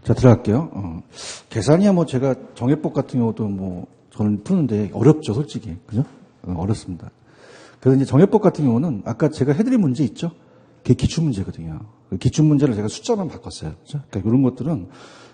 자, 들어갈게요. 계산이야 뭐 제가 정해법 같은 경우도 뭐 저는 푸는데 어렵죠, 솔직히. 그죠? 어렵습니다. 그래서 이제 정해법 같은 경우는 아까 제가 해드린 문제 있죠? 그게 기출문제거든요. 기출문제를 제가 숫자만 바꿨어요. 그죠? 그러니까 이런 것들은,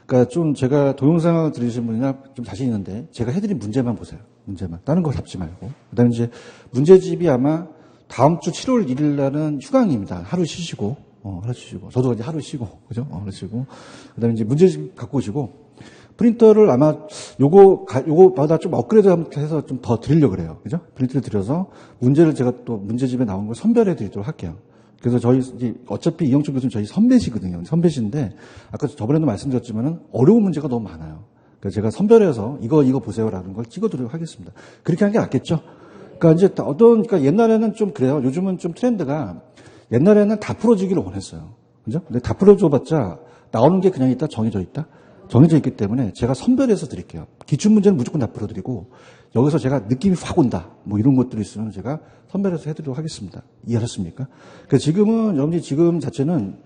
그러니까 좀 제가 동영상을 들으신 분이나 좀 자신 있는데 제가 해드린 문제만 보세요. 문제만. 다른 거 잡지 말고. 그 다음에 이제 문제집이 아마 다음 주 7월 1일 날은 휴강입니다. 하루 쉬시고. 하루 쉬시고. 저도 이제 하루 쉬고. 그죠? 하루 쉬고. 그 다음에 이제 문제집 갖고 오시고. 프린터를 아마 요거보다 좀 업그레이드 해서 좀 더 드리려고 그래요. 그죠? 프린터를 드려서 문제를 제가 또 문제집에 나온 걸 선별해 드리도록 할게요. 그래서 저희, 이제 어차피 이영춘 교수는 저희 선배시거든요. 선배신데, 아까 저번에도 말씀드렸지만은 어려운 문제가 너무 많아요. 그래서 제가 선별해서 이거 보세요라는 걸 찍어드리도록 하겠습니다. 그렇게 하는 게 낫겠죠? 그러니까 이제 그러니까 옛날에는 좀 그래요. 요즘은 좀 트렌드가 옛날에는 다 풀어주기를 원했어요. 그죠? 근데 다 풀어줘봤자 나오는 게 그냥 있다, 정해져 있다? 정해져 있기 때문에 제가 선별해서 드릴게요. 기출문제는 무조건 다 풀어드리고 여기서 제가 느낌이 확 온다. 뭐 이런 것들이 있으면 제가 선별해서 해드리도록 하겠습니다. 이해하셨습니까? 그래서 지금은 여러분들이 지금 자체는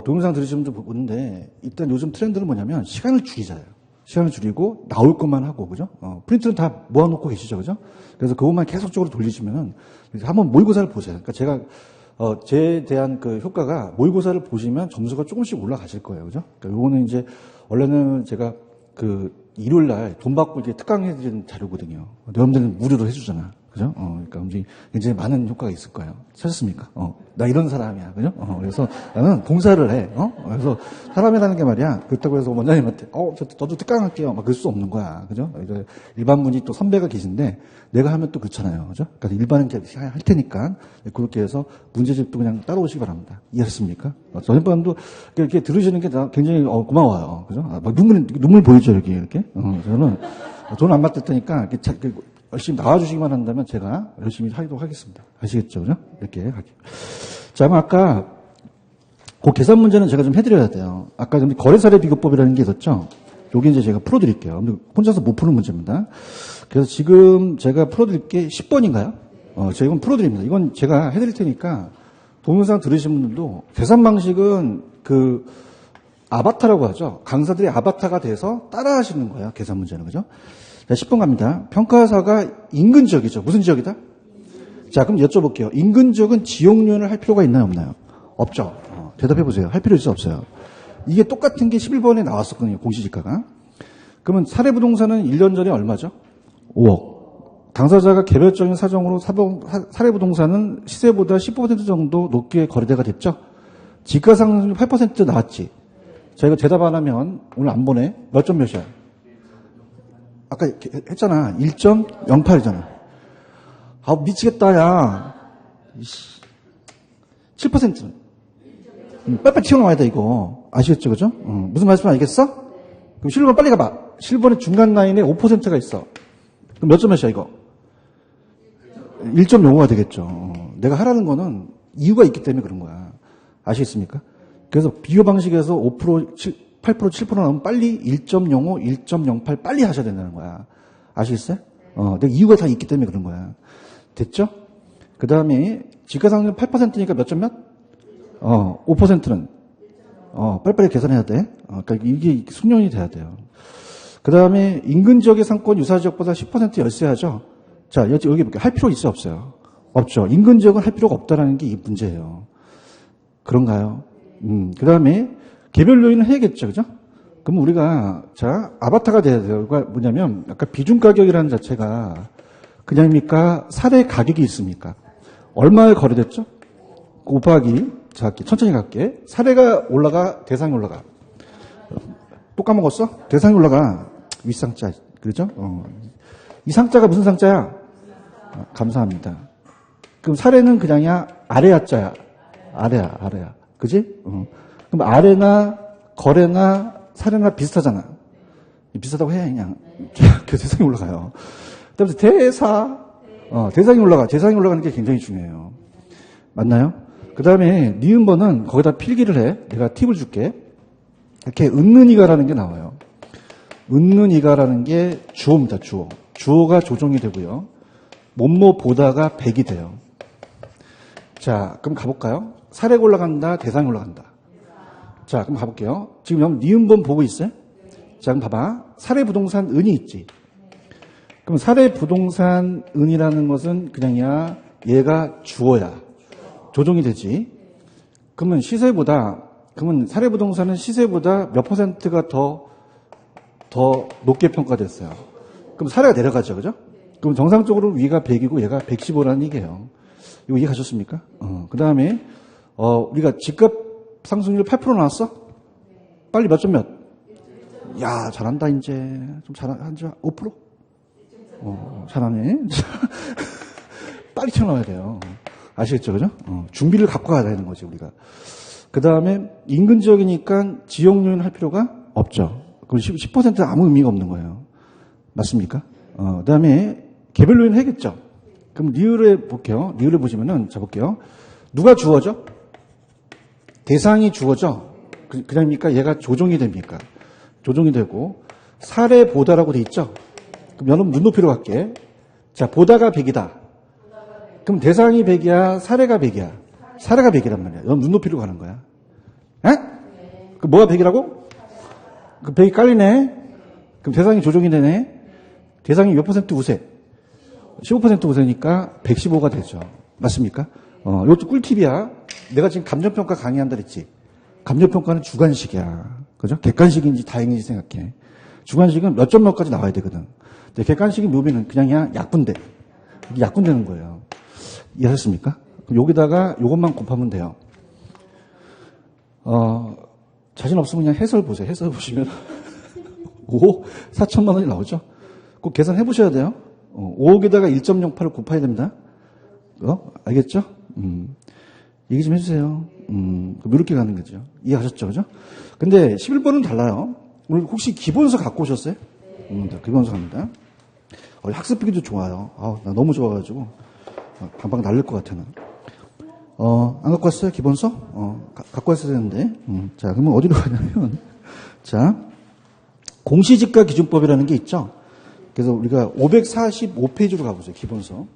동영상 들으시면 좀 보는데 일단 요즘 트렌드는 뭐냐면 시간을 줄이잖아요. 시간을 줄이고 나올 것만 하고 그죠? 프린트는 다 모아놓고 계시죠, 그죠? 그래서 그것만 계속적으로 돌리시면은 한번 모의고사를 보세요. 그러니까 제가 제 대한 그 효과가 모의고사를 보시면 점수가 조금씩 올라가실 거예요, 그죠? 그러니까 요거는 이제 원래는 제가 그 일요일 날 돈 받고 이제 특강해드리는 자료거든요. 여러분들은 무료로 해주잖아. 그죠? 그러니까 굉장히 많은 효과가 있을 거예요. 찾았습니까? 나 이런 사람이야. 그죠? 그래서 나는 봉사를 해. 그래서 사람이라는 게 말이야. 그렇다고 해서 원장님한테, 저도 특강할게요. 막 그럴 수 없는 거야. 그죠? 이제 일반 분이 또 선배가 계신데 내가 하면 또 그렇잖아요. 그죠? 그러니까 일반은 할 테니까 그렇게 해서 문제집도 그냥 따라오시기 바랍니다. 이해하셨습니까? 저녁밤도 이렇게 들으시는 게 굉장히 고마워요. 그죠? 막 눈물 보이죠, 이렇게. 저는 돈 안 받을 테니까 이렇게 열심히 나와주시기만 한다면 제가 열심히 하도록 하겠습니다. 아시겠죠? 그죠? 이렇게 할게요. 자, 아까 그 계산 문제는 제가 좀 해드려야 돼요. 아까 거래사례 비교법이라는 게 있었죠? 요게 이제 제가 풀어드릴게요. 근데 혼자서 못 푸는 문제입니다. 그래서 지금 제가 풀어드릴 게 10번인가요? 제가 이건 풀어드립니다. 이건 제가 해드릴 테니까 동영상 들으신 분들도 계산 방식은 그 아바타라고 하죠. 강사들의 아바타가 돼서 따라 하시는 거예요. 계산 문제는. 그죠? 자, 10번 갑니다. 평가사가 인근 지역이죠. 무슨 지역이다? 자, 그럼 여쭤볼게요. 인근 지역은 지역요인을 할 필요가 있나요? 없나요? 없죠. 대답해 보세요. 할 필요 있어? 없어요? 이게 똑같은 게 11번에 나왔었거든요. 공시지가가. 그러면 사례부동산은 1년 전에 얼마죠? 5억. 당사자가 개별적인 사정으로 사례부동산은 시세보다 10% 정도 높게 거래대가 됐죠? 지가상승률 8% 나왔지? 자, 이거 대답 안 하면 오늘 안 보내. 몇 점 몇이야? 아까 했잖아. 1.08이잖아. 미치겠다, 야. 7%는. 빨리빨리 튀어나와야 돼, 이거. 아시겠죠, 그죠? 무슨 말씀 알겠어? 그럼 실버 빨리 가봐. 실버는 중간 라인에 5%가 있어. 그럼 몇 점 몇이야, 이거? 1.05가 되겠죠. 내가 하라는 거는 이유가 있기 때문에 그런 거야. 아시겠습니까? 그래서 비교 방식에서 5%, 8%, 7% 나오면 빨리 1.05, 1.08 빨리 하셔야 된다는 거야. 아시겠어요? 내가 이유가 다 있기 때문에 그런 거야. 됐죠? 그 다음에 지가상승률 8%니까 몇 점 몇? 5%는 빨리빨리 계산해야 돼. 그러니까 이게 숙련이 돼야 돼요. 그 다음에 인근 지역의 상권 유사 지역보다 10% 열세하죠. 자, 여기 볼게요. 할 필요 있어요, 없어요? 없죠. 인근 지역은 할 필요가 없다라는 게 이 문제예요. 그런가요? 그 다음에 개별 요인은 해야겠죠, 그죠? 그럼 우리가, 자, 아바타가 돼야 돼요. 그러니까 뭐냐면, 아까 비중 가격이라는 자체가 그냥입니까? 사례 가격이 있습니까? 얼마에 거래됐죠? 곱하기, 자, 천천히 갈게. 사례가 올라가, 대상이 올라가. 또 까먹었어? 대상이 올라가. 윗상자, 그렇죠? 이 상자가 무슨 상자야? 감사합니다. 그럼 사례는 그냥이야? 아래야 자야? 아래야. 그지? 그럼 아래나 거래나 사례나 비슷하잖아. 비슷하다고 해, 그냥. 그 대상이 올라가요. 그 다음에 대상이 올라가. 대상이 올라가는 게 굉장히 중요해요. 맞나요? 그 다음에 니은번은 거기다 필기를 해. 내가 팁을 줄게. 이렇게 은는이가라는 게 나와요. 은는이가라는 게 주어입니다, 주어. 주어가 조정이 되고요. 뭐뭐 보다가 100이 돼요. 자, 그럼 가볼까요? 사례가 올라간다, 대상이 올라간다. 자, 그럼 가볼게요. 지금 여러분 니은번 보고 있어요? 자, 그럼 봐봐. 사례부동산 은이 있지. 그럼 사례부동산 은이라는 것은 그냥이야 얘가 주어야 조정이 되지. 그러면 그러면 사례부동산은 시세보다 몇 퍼센트가 더 높게 평가됐어요. 그럼 사례가 내려가죠, 그죠? 그럼 정상적으로 위가 100이고 얘가 115라는 얘기예요. 이거 이해가셨습니까? 그 다음에 우리가 집값 상승률 8% 나왔어? 빨리 몇 점 몇? 야, 잘한다 이제. 좀 잘한지 5%? 잘하네. 빨리 튀어나와야 돼요. 아시겠죠, 그죠? 준비를 갖고 가야 되는 거지 우리가. 그 다음에 인근 지역이니까 지역 요인 할 필요가 없죠. 그럼 10% 아무 의미가 없는 거예요. 맞습니까? 그 다음에 개별 요인 해야겠죠. 그럼 리을에 볼게요. 리을에 보시면은 자 볼게요. 누가 주어져? 대상이 주어져. 그냥입니까? 얘가 조정이 됩니까? 조정이 되고 사례 보다라고 돼 있죠. 그럼 여러분 눈높이로 갈게. 자, 보다가 100이다. 그럼 대상이 100이야, 사례가 100이야. 사례가 100이란 말이야. 여러분 눈높이로 가는 거야. 에? 그 뭐가 100이라고? 그 100이 깔리네. 그럼 대상이 조정이 되네. 대상이 몇 퍼센트 우세? 15% 우세니까 115가 되죠. 맞습니까? 이것도 꿀팁이야. 내가 지금 감정평가 강의한다 그랬지. 감정평가는 주관식이야. 그죠? 객관식인지 다행인지 생각해. 주관식은 몇 점 몇까지 나와야 되거든. 근데 객관식이 묘비는 그냥 약분돼. 이게 약분되는 거예요. 이해하셨습니까? 그럼 여기다가 이것만 곱하면 돼요. 자신 없으면 그냥 해설 보세요. 해설 보시면 4천만 원이 나오죠? 꼭 계산해 보셔야 돼요. 5억에다가 1.08을 곱해야 됩니다. 알겠죠? 얘기 좀 해주세요. 이렇게 가는 거죠. 이해하셨죠? 그죠? 근데 11번은 달라요. 오늘 혹시 기본서 갖고 오셨어요? 기본서 갑니다. 학습비기도 좋아요. 나 너무 좋아가지고 방방 날릴 것 같아. 안 갖고 왔어요? 기본서? 갖고 왔어야 되는데. 자, 그러면 어디로 가냐면, 자, 공시지가 기준법이라는 게 있죠. 그래서 우리가 545페이지로 가보세요. 기본서.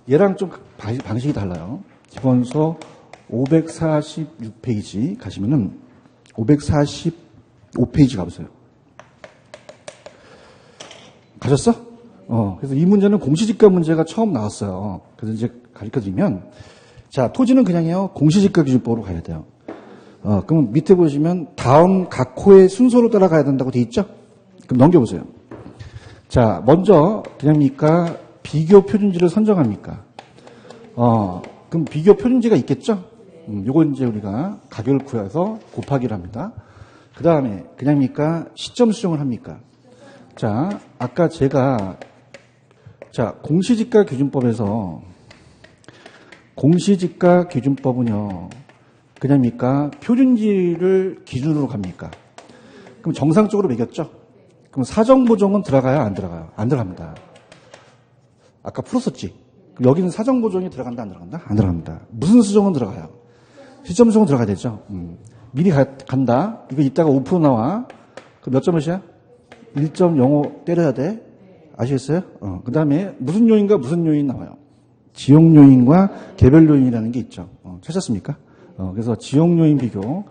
얘랑 좀 방식이 달라요. 기본서 546페이지 가시면은 545페이지 가보세요. 가셨어? 그래서 이 문제는 공시지가 문제가 처음 나왔어요. 그래서 이제 가르쳐드리면, 자, 토지는 그냥요, 공시지가 기준법으로 가야 돼요. 그럼 밑에 보시면 다음 각 호의 순서로 따라가야 된다고 돼 있죠? 그럼 넘겨보세요. 자, 먼저, 그냥입니까? 비교 표준지를 선정합니까? 그럼 비교 표준지가 있겠죠? 요거 이제 우리가 가격을 구해서 곱하기를 합니다. 그 다음에, 그냥입니까? 시점 수정을 합니까? 자, 아까 제가, 공시지가 기준법에서, 공시지가 기준법은요, 그냥입니까? 표준지를 기준으로 갑니까? 그럼 정상적으로 매겼죠? 그럼 사정보정은 들어가요? 안 들어가요? 안 들어갑니다. 아까 풀었었지? 여기는 사정보정이 들어간다? 안 들어간다? 안 들어갑니다. 무슨 수정은 들어가요? 시점 수정은 들어가야 되죠? 미리 간다? 이거 이따가 5% 나와. 그럼 몇 점 몇이야? 1.05 때려야 돼? 아시겠어요? 그 다음에 무슨 요인과 무슨 요인 나와요? 지역 요인과 개별 요인이라는 게 있죠. 찾았습니까? 그래서 지역 요인 비교,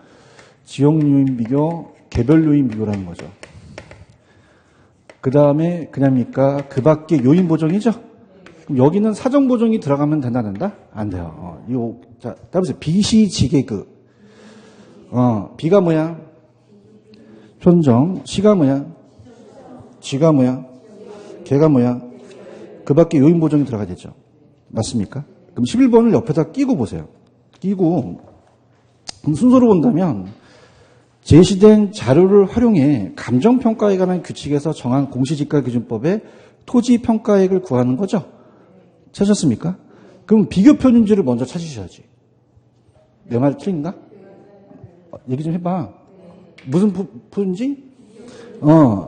개별 요인 비교라는 거죠. 그 다음에 그냥입니까? 그 밖에 요인 보정이죠? 그럼 여기는 사정 보정이 들어가면 된다? 안 돼요. 자, 따라서 비시지계그. 비가 뭐야? 편정. 시가 뭐야? 지가 뭐야? 개가 뭐야? 그 밖에 요인 보정이 들어가야 되죠. 맞습니까? 그럼 11번을 옆에다 끼고 보세요. 끼고, 그럼 순서로 본다면, 제시된 자료를 활용해 감정평가에 관한 규칙에서 정한 공시지가 기준법의 토지평가액을 구하는 거죠. 찾았습니까? 그럼 비교 표준지를 먼저 찾으셔야지. 내 말이 틀린가? 얘기 좀 해봐. 무슨 표준지?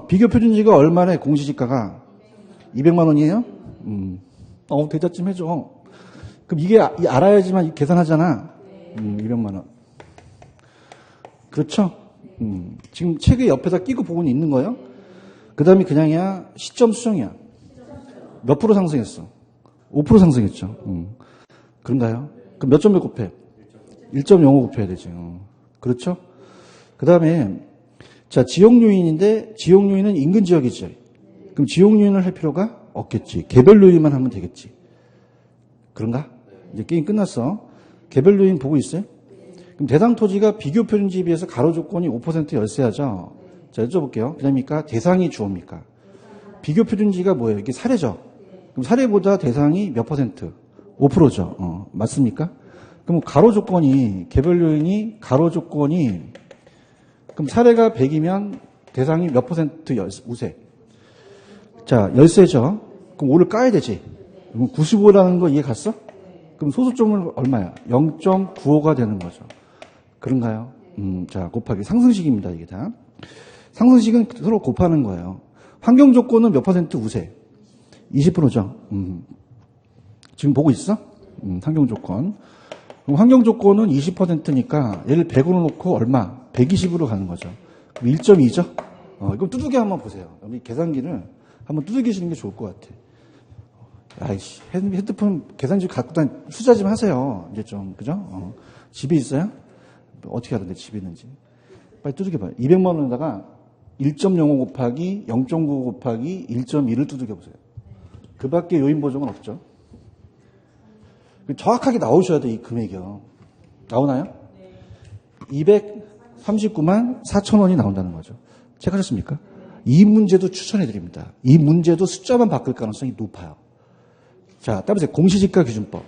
비교 표준지가 얼마나 공시지가가 200만 원이에요? 대답 좀 해줘. 그럼 이게 알아야지만 계산하잖아. 200만 원. 그렇죠? 지금 책의 옆에다 끼고 보고는 있는 거예요. 그 다음에 그냥이야 시점 수정이야. 몇 프로 상승했어? 5% 상승했죠. 그런가요? 그럼 몇 점을 곱해? 1.05 곱해야 되지. 그렇죠? 그 다음에, 자, 지역 요인인데, 지역 요인은 인근 지역이지. 그럼 지역 요인을 할 필요가 없겠지. 개별 요인만 하면 되겠지. 그런가? 이제 게임 끝났어. 개별 요인 보고 있어요? 그럼 대상 토지가 비교 표준지에 비해서 가로 조건이 5% 열세하죠? 자, 여쭤볼게요. 그다음입니까? 대상이 주어입니까? 비교 표준지가 뭐예요? 이게 사례죠? 그럼 사례보다 대상이 몇 퍼센트? 5%죠. 맞습니까? 그럼 가로 조건이, 개별 요인이 가로 조건이, 그럼 사례가 100이면 대상이 몇 퍼센트 우세? 자, 열세죠? 그럼 5를 까야 되지. 그럼 95라는 거 이해 갔어? 그럼 소수점은 얼마야? 0.95가 되는 거죠. 그런가요? 자, 곱하기 상승식입니다, 이게 다. 상승식은 서로 곱하는 거예요. 환경 조건은 몇 퍼센트 우세? 20%죠. 지금 보고 있어? 환경 조건. 그럼 환경 조건은 20%니까 얘를 100으로 놓고 얼마? 120으로 가는 거죠. 그럼 1.2죠? 이거 두들겨 한번 보세요. 우리 계산기를 한번 두들기시는 게 좋을 것 같아. 아이씨, 핸드폰 계산기 갖고 수자 좀 하세요. 이제 좀, 그죠? 집에 있어요? 어떻게 하던데 집에 있는지. 빨리 두들겨봐요. 200만 원에다가 1.05 곱하기 0.9 곱하기 1.1을 두들겨보세요. 그 밖에 요인 보정은 없죠. 정확하게 나오셔야 돼, 이 금액이요. 나오나요? 239만 4천 원이 나온다는 거죠. 체크하셨습니까? 이 문제도 추천해드립니다. 이 문제도 숫자만 바뀔 가능성이 높아요. 자, 따라서 공시지가 기준법.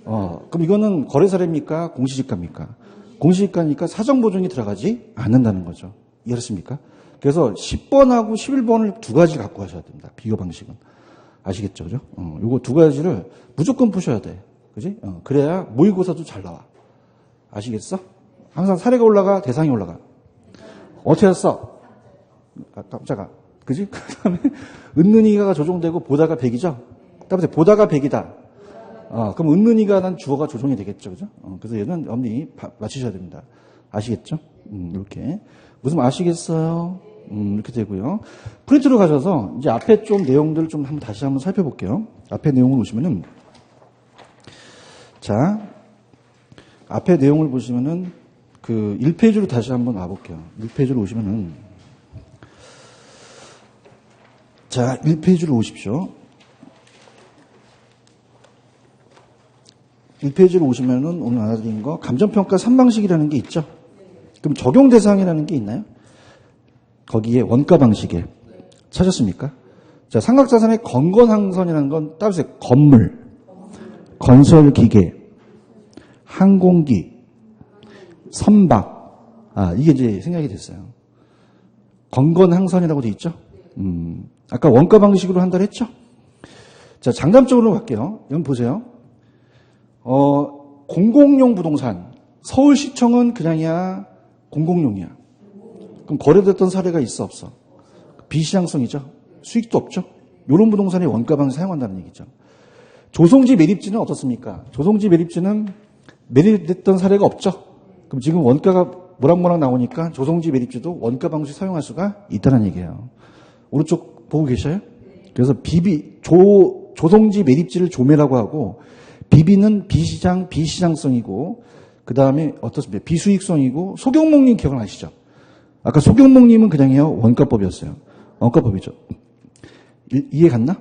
그럼 이거는 거래사례입니까? 공시지가입니까? 공시지가니까 사정보증이 들어가지 않는다는 거죠. 이해했습니까? 그래서 10번하고 11번을 두 가지 갖고 하셔야 됩니다. 비교 방식은. 아시겠죠? 그죠? 요거 두 가지를 무조건 푸셔야 돼. 그지? 그래야 모의고사도 잘 나와. 아시겠어? 항상 사례가 올라가, 대상이 올라가. 어떻게 했어? 깜짝아. 그지? 그 다음에, 은는이가 조정되고 보다가 100이죠? 따라서 보다가 100이다. 그럼 은는이가 난 주어가 조정이 되겠죠? 그죠? 그래서 얘는 엄니 맞추셔야 됩니다. 아시겠죠? 이렇게. 무슨 아시겠어요? 이렇게 되고요. 프린트로 가셔서 이제 앞에 좀 내용들을 좀 다시 한번 살펴볼게요. 앞에 내용을 보시면은, 자, 앞에 내용을 보시면은 그 1페이지로 다시 한번 와볼게요. 1페이지로 오시면은, 자, 1페이지로 오십시오. 1페이지로 오시면은 오늘 알아드린 거, 감정평가 3방식이라는 게 있죠? 그럼 적용 대상이라는 게 있나요? 거기에 원가 방식에 찾았습니까? 자, 삼각자산의 건건항선이라는 건 따라서 건물, 건설기계, 항공기, 선박, 이게 이제 생각이 됐어요. 건건항선이라고 돼 있죠? 아까 원가 방식으로 한다고 했죠? 자, 장단점으로 갈게요. 여러분 보세요. 공공용 부동산, 서울시청은 그냥이야, 공공용이야. 그럼 거래됐던 사례가 있어, 없어? 비시장성이죠. 수익도 없죠. 이런 부동산이 원가 방식 사용한다는 얘기죠. 조성지 매립지는 어떻습니까? 조성지 매립지는 매립됐던 사례가 없죠. 그럼 지금 원가가 모락모락 나오니까 조성지 매립지도 원가 방식 사용할 수가 있다는 얘기예요. 오른쪽 보고 계셔요? 그래서 조성지 매립지를 조매라고 하고, 비비는 비시장성이고, 그 다음에 어떻습니까? 비수익성이고, 소경목님 기억나시죠? 아까 소경목님은 그냥요, 원가법이었어요. 원가법이죠. 이해 갔나?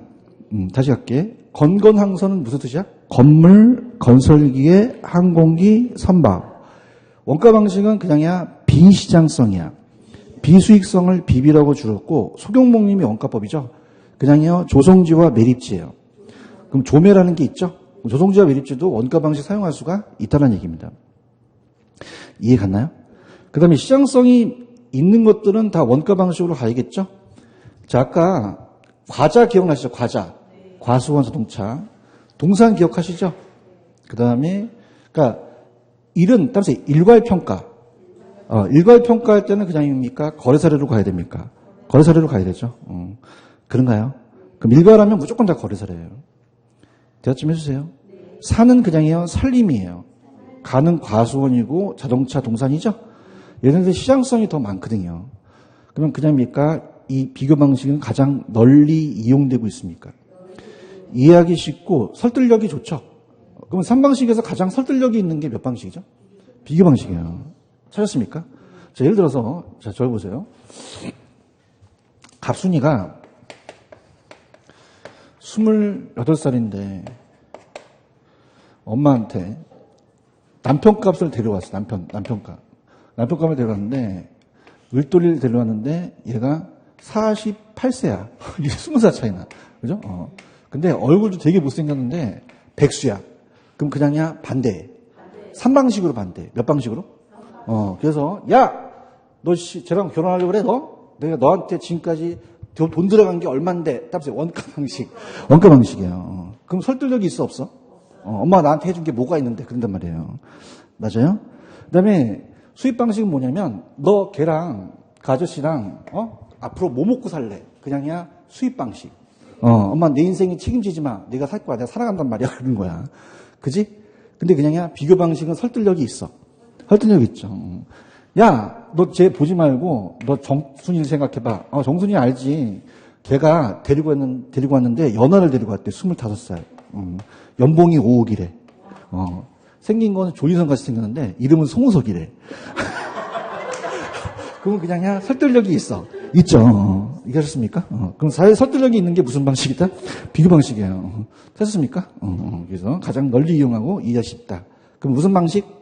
다시 갈게. 건건항선은 무슨 뜻이야? 건물, 건설기계, 항공기, 선박. 원가 방식은 그냥이야, 비시장성이야. 비수익성을 비비라고 줄였고, 소경목님이 원가법이죠. 그냥요, 조성지와 매립지예요. 그럼 조매라는 게 있죠? 조성지와 매립지도 원가 방식 사용할 수가 있다는 얘기입니다. 이해 갔나요? 그 다음에 시장성이 있는 것들은 다 원가 방식으로 가야겠죠? 자, 아까 과자 기억나시죠? 과자. 과수원 자동차. 동산 기억하시죠? 그 다음에, 그러니까 일은 따라서 일괄평가. 일괄평가할 때는 그냥입니까? 거래사례로 가야 됩니까? 거래사례로 가야 되죠. 그런가요? 그럼 일괄하면 무조건 다 거래사례예요. 대답 좀 해주세요. 산은 그냥이요, 산림이에요. 가는 과수원이고 자동차 동산이죠? 얘네들 시장성이 더 많거든요. 그러면 그냥입니까? 이 비교 방식은 가장 널리 이용되고 있습니까? 이해하기 쉽고 설득력이 좋죠? 그러면 3방식에서 가장 설득력이 있는 게 몇 방식이죠? 비교 방식이에요. 찾았습니까? 자, 예를 들어서, 자, 저를 보세요. 갑순이가 28살인데 엄마한테 남편값을 데려왔어. 남편값을 데려왔는데 을돌이를 데려왔는데 얘가 48세야. 이게 20살 차이나. 그죠? 근데 얼굴도 되게 못생겼는데 백수야. 그럼 그냥이야 반대. 3방식으로 반대. 몇 방식으로? 그래서 야! 너 쟤랑 결혼하려고 그래? 너? 내가 너한테 지금까지 돈 들어간 게 얼만데? 따라서 원가 방식이에요. 그럼 설득력이 있어 없어? 엄마가 나한테 해준 게 뭐가 있는데 그런단 말이에요. 맞아요? 그다음에 수입 방식은 뭐냐면 너 걔랑 그 아저씨랑 앞으로 뭐 먹고 살래? 그냥이야 수입 방식. 엄마 내 인생에 책임지지 마. 네가 살 거야. 내가 살아간단 말이야. 그런 거야. 그지? 근데 그냥이야 비교 방식은 설득력이 있어. 설득력 있죠. 야, 너 쟤 보지 말고 너 정순이를 생각해봐. 정순이 알지. 걔가 데리고 왔는데 연하를 데리고 왔대. 25살. 연봉이 5억이래. 생긴 거는 조인성 같이 생겼는데 이름은 송우석이래. 그러면 그냥야 설득력이 있죠. 이해하셨습니까? 그럼 사회 설득력이 있는 게 무슨 방식이다? 비교 방식이에요. 됐습니까? 그래서 가장 널리 이용하고 이해할 수 있다. 그럼 무슨 방식?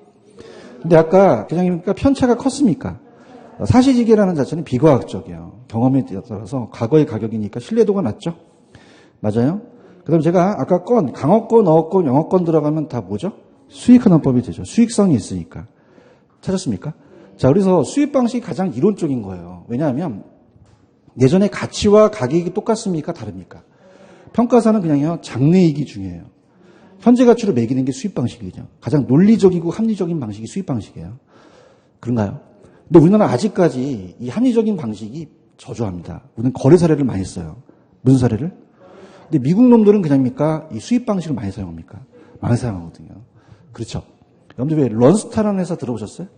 근데 아까 교장님과 편차가 컸습니까? 사시지계라는 자체는 비과학적이에요. 경험에 따라서 과거의 가격이니까 신뢰도가 낮죠? 맞아요? 그 다음에 제가 아까 강어권, 어권, 영어권 들어가면 다 뭐죠? 수익환원법이 되죠. 수익성이 있으니까. 찾았습니까? 자, 그래서 수입 방식이 가장 이론적인 거예요. 왜냐하면 예전에 가치와 가격이 똑같습니까? 다릅니까? 평가사는 그냥요, 장래이익이 중요해요. 현재 가치로 매기는 게 수입 방식이죠. 가장 논리적이고 합리적인 방식이 수입 방식이에요. 그런가요? 근데 우리나라 아직까지 이 합리적인 방식이 저조합니다. 우리는 거래 사례를 많이 써요. 무슨 사례를? 근데 미국 놈들은 그냥입니까? 이 수입 방식을 많이 사용합니까? 많이 사용하거든요. 그렇죠. 여러분들 왜 런스타라는 회사 들어보셨어요?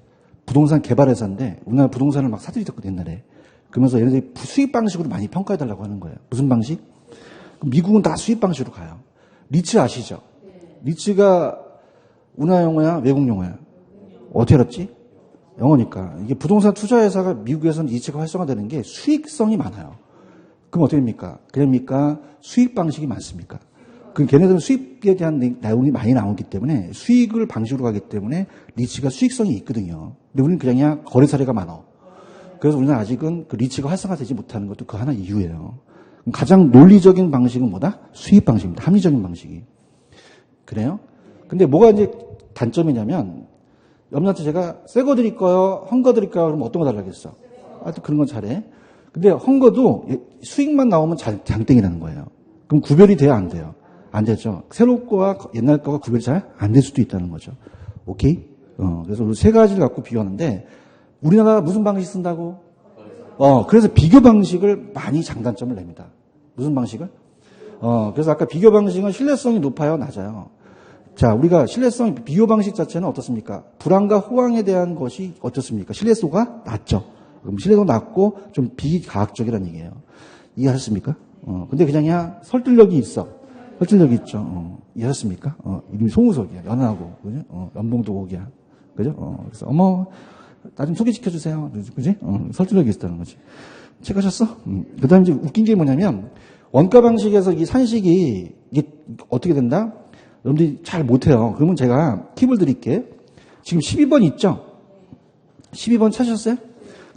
부동산 개발 회사인데 우리나라 부동산을 막 사들이었거든요, 옛날에. 그러면서 얘네들이 수입 방식으로 많이 평가해달라고 하는 거예요. 무슨 방식? 미국은 다 수입 방식으로 가요. 리츠 아시죠? 리츠가 운하 용어야, 외국 용어야? 어떻게 알았지? 영어니까. 이게 부동산 투자 회사가 미국에서는 리츠가 활성화되는 게 수익성이 많아요. 그럼 어떻게 됩니까? 그러니까 수익 방식이 많습니까? 그럼 걔네들은 수익에 대한 내용이 많이 나오기 때문에 수익을 방식으로 가기 때문에 리츠가 수익성이 있거든요. 근데 우리는 그냥 거래 사례가 많아. 그래서 우리는 아직은 그 리츠가 활성화되지 못하는 것도 그 하나 이유예요. 가장 논리적인 방식은 뭐다? 수입 방식입니다. 합리적인 방식이. 그래요? 근데 뭐가 이제 단점이냐면, 여러분한테 제가 새 거 드릴까요? 헝거 드릴까요? 그러면 어떤 거 달라겠어? 하여튼 그런 건 잘해. 근데 헝거도 수익만 나오면 장땡이라는 거예요. 그럼 구별이 돼야 안 돼요? 안 되죠. 새로 거와 옛날 거가 구별이 잘 안 될 수도 있다는 거죠. 오케이? 그래서 우리 세 가지를 갖고 비교하는데, 우리나라가 무슨 방식 쓴다고? 그래서 비교 방식을 많이 장단점을 냅니다. 무슨 방식을? 그래서 아까 비교 방식은 신뢰성이 높아요, 낮아요? 자, 우리가 비교 방식 자체는 어떻습니까? 불안과 호황에 대한 것이 어떻습니까? 신뢰도가 낮죠. 그럼 신뢰도 낮고 좀 비과학적이라는 얘기예요. 이해하셨습니까? 근데 그냥이야 설득력이 있어. 설득력이 있죠. 이해하셨습니까? 이름이 송우석이야. 연하고, 그죠? 연봉도 5억이야. 그죠? 그래서, 나 좀 소개시켜주세요. 그지? 설득력이 있다는 거지. 체크하셨어? 그 다음에 이제 웃긴 게 뭐냐면, 원가 방식에서 이 산식이, 이게 어떻게 된다? 여러분들이 잘 못해요. 그러면 제가 팁을 드릴게. 지금 12번 있죠? 12번 찾으셨어요?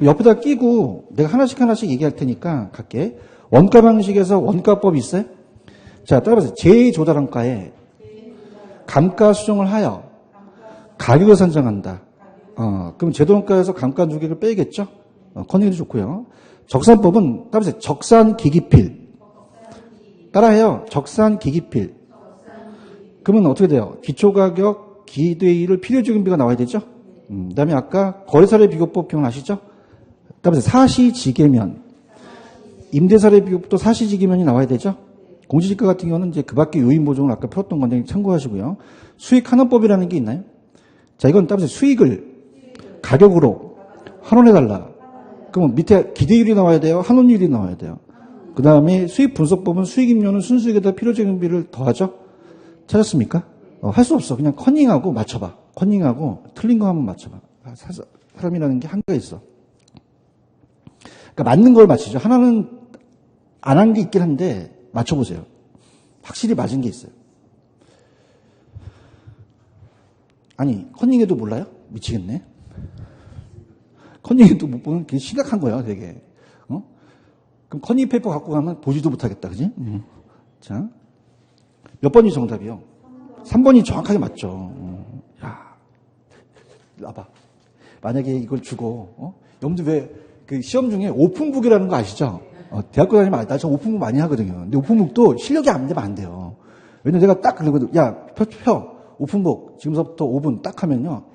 옆에다 끼고 내가 하나씩 얘기할 테니까 갈게. 원가 방식에서 원가법 있어요? 자, 따라서 제2조달원가에 감가 수정을 하여 가격을 산정한다. 그럼 제도원가에서 감가 누계를 빼겠죠? 컨닝도 좋고요. 적산법은 따라서 적산기기필. 따라해요. 적산기기필. 그러면 어떻게 돼요? 기초가격, 기대일을 필요적인비가 나와야 되죠? 그다음에 아까 거래사례 비교법 기억나시죠? 그다음에 사시지계면, 임대사례 비교법도 사시지계면이 나와야 되죠? 공시지가 같은 경우는 이제 그 밖에 요인 보정을 아까 풀었던 건데 참고하시고요. 수익환원법이라는 게 있나요? 자, 이건 따라서 수익을 가격으로 환원해달라. 그럼 밑에 기대율이 나와야 돼요? 환원율이 나와야 돼요? 그 다음에 수익분석법은 수익임료는 순수익에다 필요적인비를 더하죠? 찾았습니까? 할 수 없어. 그냥 컨닝하고 맞춰봐. 컨닝하고 틀린 거 한번 맞춰봐. 사람이라는 게 한계가 있어. 그러니까 맞는 걸 맞히죠. 하나는 안 한 게 있긴 한데 맞춰보세요. 확실히 맞은 게 있어요. 아니, 컨닝해도 몰라요? 미치겠네. 컨닝해도 못 보면 그게 심각한 거야, 되게. 그럼 컨닝 페이퍼 갖고 가면 보지도 못하겠다, 그지? 자, 몇 번이 정답이요? 3번이 정확하게 맞죠. 야, 와봐. 만약에 이걸 주고, 여러분들 왜 그 시험 중에 오픈북이라는 거 아시죠? 대학교 다니면 나 저 오픈북 많이 하거든요. 근데 오픈북도 실력이 안 되면 안 돼요. 왜냐면 내가 딱 그러거든. 야, 펴. 오픈북. 지금서부터 5분 딱 하면요.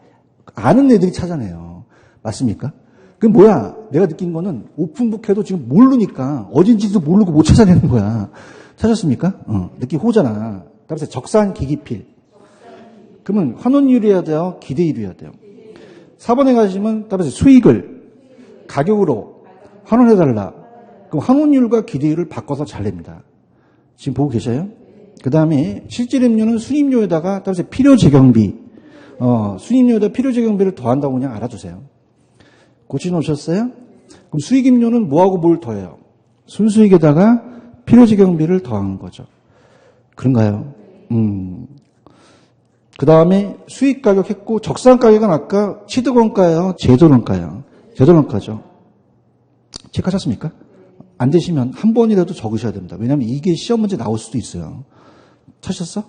아는 애들이 찾아내요. 맞습니까? 그럼 뭐야? 내가 느낀 거는 오픈북 해도 지금 모르니까 어딘지도 모르고 못 찾아내는 거야. 찾았습니까? 느낌 호잖아. 따라서 적산 기기필. 그러면 환원율이어야 돼요? 기대율이어야 돼요? 4번에 가시면 따라서 수익을 가격으로 환원해달라. 그럼 환원율과 기대율을 바꿔서 잘 냅니다. 지금 보고 계셔요? 그 다음에 실질임료는 순임료에다가 따라서 필요재경비. 순임료에다 필요재경비를 더한다고 그냥 알아두세요. 고쳐놓으셨어요? 그럼 수익임료는 뭐하고 뭘 더해요? 순수익에다가 필요재경비를 더한 거죠. 그런가요? 그 다음에 수익가격 했고 적산가격은 아까 취득원가예요? 제조원가예요? 제조원가죠. 체크하셨습니까? 안 되시면 한 번이라도 적으셔야 됩니다. 왜냐하면 이게 시험 문제 나올 수도 있어요. 찾았어?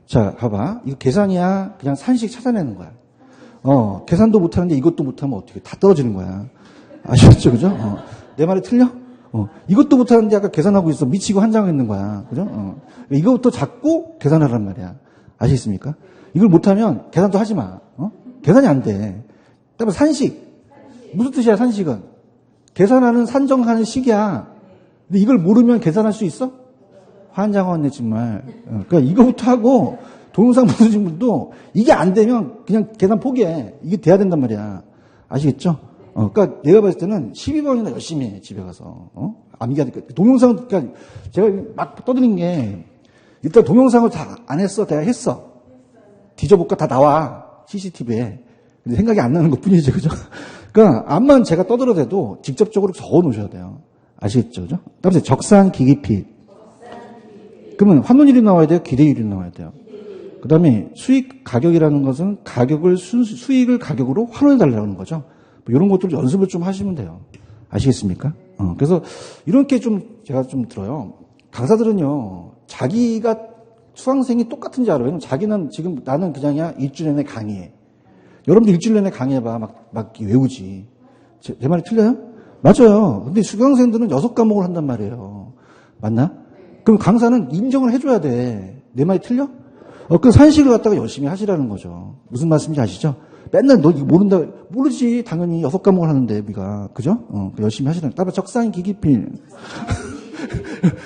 자, 봐봐. 이거 계산이야? 그냥 산식 찾아내는 거야. 계산도 못하는데 이것도 못하면 어떻게 다 떨어지는 거야. 아시겠죠? 그죠? 내 말이 틀려? 이것도 못하는데 아까 계산하고 있어. 미치고 환장하고 있는 거야. 그죠? 이거부터 잡고 계산하란 말이야. 아시겠습니까? 이걸 못하면 계산도 하지 마. 계산이 안 돼. 그다음에 산식. 무슨 뜻이야, 산식은? 계산하는, 산정하는 식이야. 근데 이걸 모르면 계산할 수 있어? 환장하네, 정말. 그러니까 이거부터 하고, 동영상 보신 분도 이게 안 되면 그냥 계산 포기해. 이게 돼야 된단 말이야. 아시겠죠? 그러니까 내가 봤을 때는 12번이나 열심히 해, 집에 가서. 암기하니까. 동영상, 그러니까 제가 막 떠드는 게, 일단 동영상을 다 안 했어. 내가 했어. 뒤져볼까? 다 나와. CCTV에. 근데 생각이 안 나는 것 뿐이죠. 그죠? 그러니까 암만 제가 떠들어대도 직접적으로 적어 놓으셔야 돼요. 아시겠죠? 그죠? 그다음에 적산 기기필. 그러면 환원율이 나와야 돼요? 기대율이 나와야 돼요? 그 다음에 수익 가격이라는 것은 가격을 수익을 가격으로 환원해달라는 거죠. 뭐 이런 것들 연습을 좀 하시면 돼요. 아시겠습니까? 그래서 이렇게 좀 제가 좀 들어요. 강사들은요, 자기가 수강생이 똑같은지 알아요. 왜냐면 자기는 지금 나는 그냥이야 일주일 내내 강의해. 여러분들 일주일 내내 강의해봐. 막 외우지. 제 말이 틀려요? 맞아요. 근데 수강생들은 6과목을 한단 말이에요. 맞나? 그럼 강사는 인정을 해줘야 돼. 내 말이 틀려? 그 산식을 갖다가 열심히 하시라는 거죠. 무슨 말씀인지 아시죠? 맨날 너 이거 모른다. 모르지. 당연히 6과목을 하는데, 우리가. 그죠? 열심히 하시라는 거죠. 따라 적상 기기필.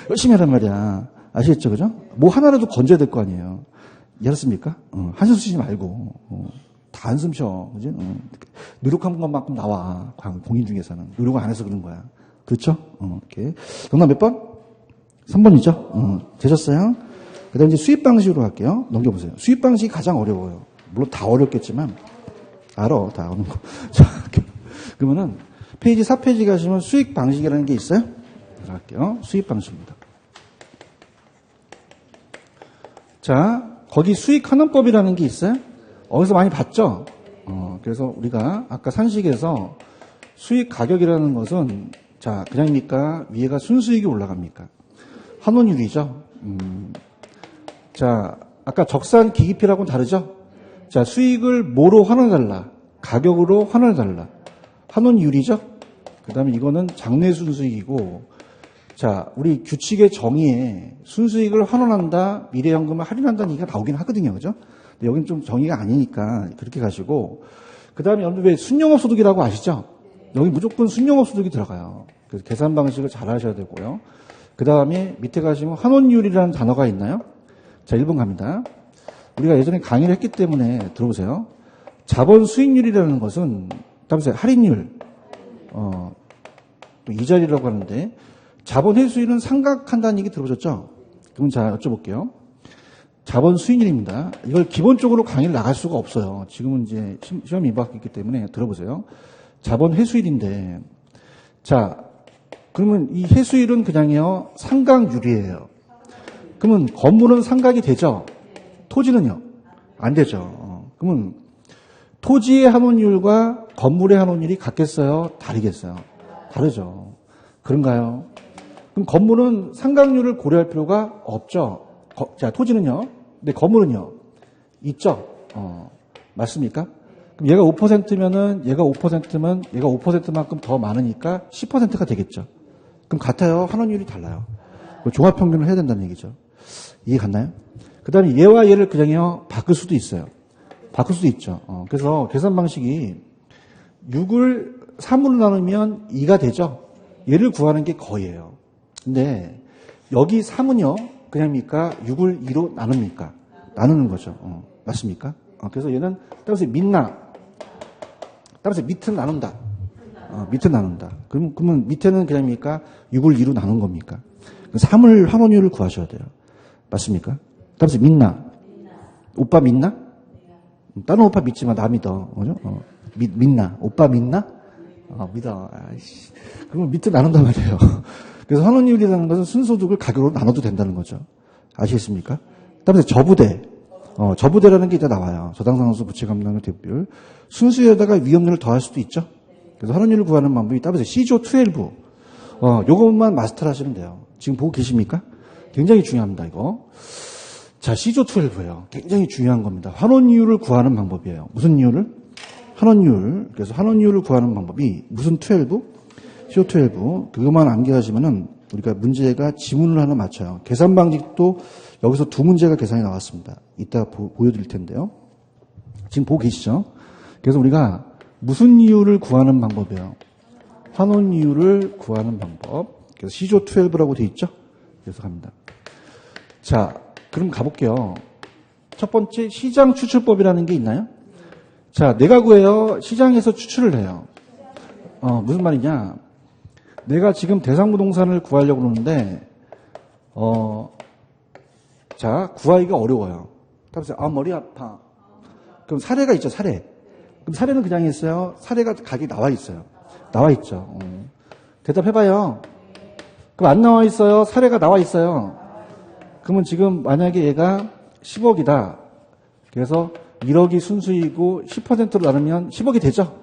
열심히 하란 말이야. 아시겠죠? 그죠? 뭐 하나라도 건져야 될 거 아니에요. 이해하셨습니까? 한숨 쉬지 말고. 다 한숨 쉬어. 그지? 노력한 것만큼 나와. 공인 중에서는. 노력을 안 해서 그런 거야. 그렇죠? 이렇게. 정답 몇 번? 3번이죠? 되셨어요? 그 다음에 이제 수입 방식으로 할게요. 넘겨보세요. 수입 방식이 가장 어려워요. 물론 다 어렵겠지만, 알아. 다 어려운 거. 자, 그러면은, 페이지 4페이지 가시면 수익 방식이라는 게 있어요? 들어갈게요. 수익 방식입니다. 자, 거기 수익 환원법이라는 게 있어요? 어디서 많이 봤죠? 그래서 우리가 아까 산식에서 수익 가격이라는 것은, 자, 그냥입니까? 위에가 순수익이 올라갑니까? 환원율이죠. 자, 아까 적산 기기필하고는 다르죠? 자, 수익을 뭐로 환원해달라? 가격으로 환원해달라. 환원율이죠? 그 다음에 이거는 장래 순수익이고, 자, 우리 규칙의 정의에 순수익을 환원한다, 미래연금을 할인한다는 얘기가 나오긴 하거든요. 그죠? 근데 여기는 좀 정의가 아니니까 그렇게 가시고, 그 다음에 여러분들 왜 순영업소득이라고 아시죠? 여기 무조건 순영업소득이 들어가요. 그래서 계산 방식을 잘 하셔야 되고요. 그 다음에 밑에 가시면 환원율이라는 단어가 있나요? 자, 1번 갑니다. 우리가 예전에 강의를 했기 때문에 들어보세요. 자본 수익률이라는 것은, 다음에 할인율, 또 이자리라고 하는데, 자본 회수율은 삼각한다는 얘기 들어보셨죠? 그럼 자, 여쭤볼게요. 자본 수익률입니다. 이걸 기본적으로 강의를 나갈 수가 없어요. 지금은 이제 시험이 임박했기 때문에 들어보세요. 자본 회수율인데, 자, 그러면 이 회수율은 그냥요, 상각률이에요. 그러면 건물은 상각이 되죠? 토지는요? 안 되죠. 그러면 토지의 환원율과 건물의 환원율이 같겠어요? 다르겠어요? 다르죠. 그런가요? 그럼 건물은 상각률을 고려할 필요가 없죠. 자, 토지는요? 근데 건물은요? 있죠? 맞습니까? 그럼 얘가 5%면은 얘가 5%면 얘가 5%만큼 더 많으니까 10%가 되겠죠. 그럼 같아요? 환원율이 달라요. 종합평균을 해야 된다는 얘기죠. 이해 갔나요? 그 다음에 얘와 얘를 그냥요, 바꿀 수도 있어요. 바꿀 수도 있죠. 그래서 계산 방식이 6을 3으로 나누면 2가 되죠. 얘를 구하는 게 거의예요. 근데 여기 3은요, 그냥입니까? 6을 2로 나눕니까? 나누는 거죠. 맞습니까? 그래서 얘는 따라서 밑나, 따라서 밑은 나눈다. 밑은 나눈다. 그러면 밑에는 그냥입니까? 6을 2로 나눈 겁니까? 3을 환원율을 구하셔야 돼요. 맞습니까? 따라서 믿나? 오빠 믿나? 다른 오빠 믿지 마. 나 믿어. 그죠? 믿나? 오빠 믿나? 믿어. 아이씨. 그러면 밑에 나눈단 말이에요. 그래서 환원율이라는 것은 순소득을 가격으로 나눠도 된다는 거죠. 아시겠습니까? 따라서 저부대. 저부대라는 게 이제 나와요. 저당상수 부채감당률 대비율. 순수에다가 위험률을 더할 수도 있죠. 그래서 환원율을 구하는 방법이 따라서 C조12. 요것만 마스터를 하시면 돼요. 지금 보고 계십니까? 굉장히 중요합니다, 이거. 자, C조12예요. 굉장히 중요한 겁니다. 환원율을 구하는 방법이에요. 무슨 이유를? 환원율. 그래서 환원율을 구하는 방법이 무슨 12? CO12. 그것만 암기하시면은 우리가 문제가 지문을 하나 맞춰요. 계산 방식도 여기서 두 문제가 계산이 나왔습니다. 이따 보여드릴 텐데요. 지금 보고 계시죠? 그래서 우리가 무슨 이유를 구하는 방법이에요? 환원이유를 구하는 방법. 그래서 C조12라고 되어 있죠? 그래서 갑니다. 자, 그럼 가볼게요. 첫 번째 시장 추출법이라는 게 있나요? 자, 내가 구해요. 시장에서 추출을 해요. 무슨 말이냐? 내가 지금 대상부동산을 구하려고 그러는데, 자, 구하기가 어려워요. 그래서 머리 아파. 그럼 사례가 있죠, 사례. 그럼 사례는 그냥 있어요. 사례가 가격이 나와 있어요. 나와 있죠. 대답해봐요. 그럼 안 나와 있어요? 사례가 나와 있어요. 그러면 지금 만약에 얘가 10억이다. 그래서 1억이 순수이고 10%로 나누면 10억이 되죠?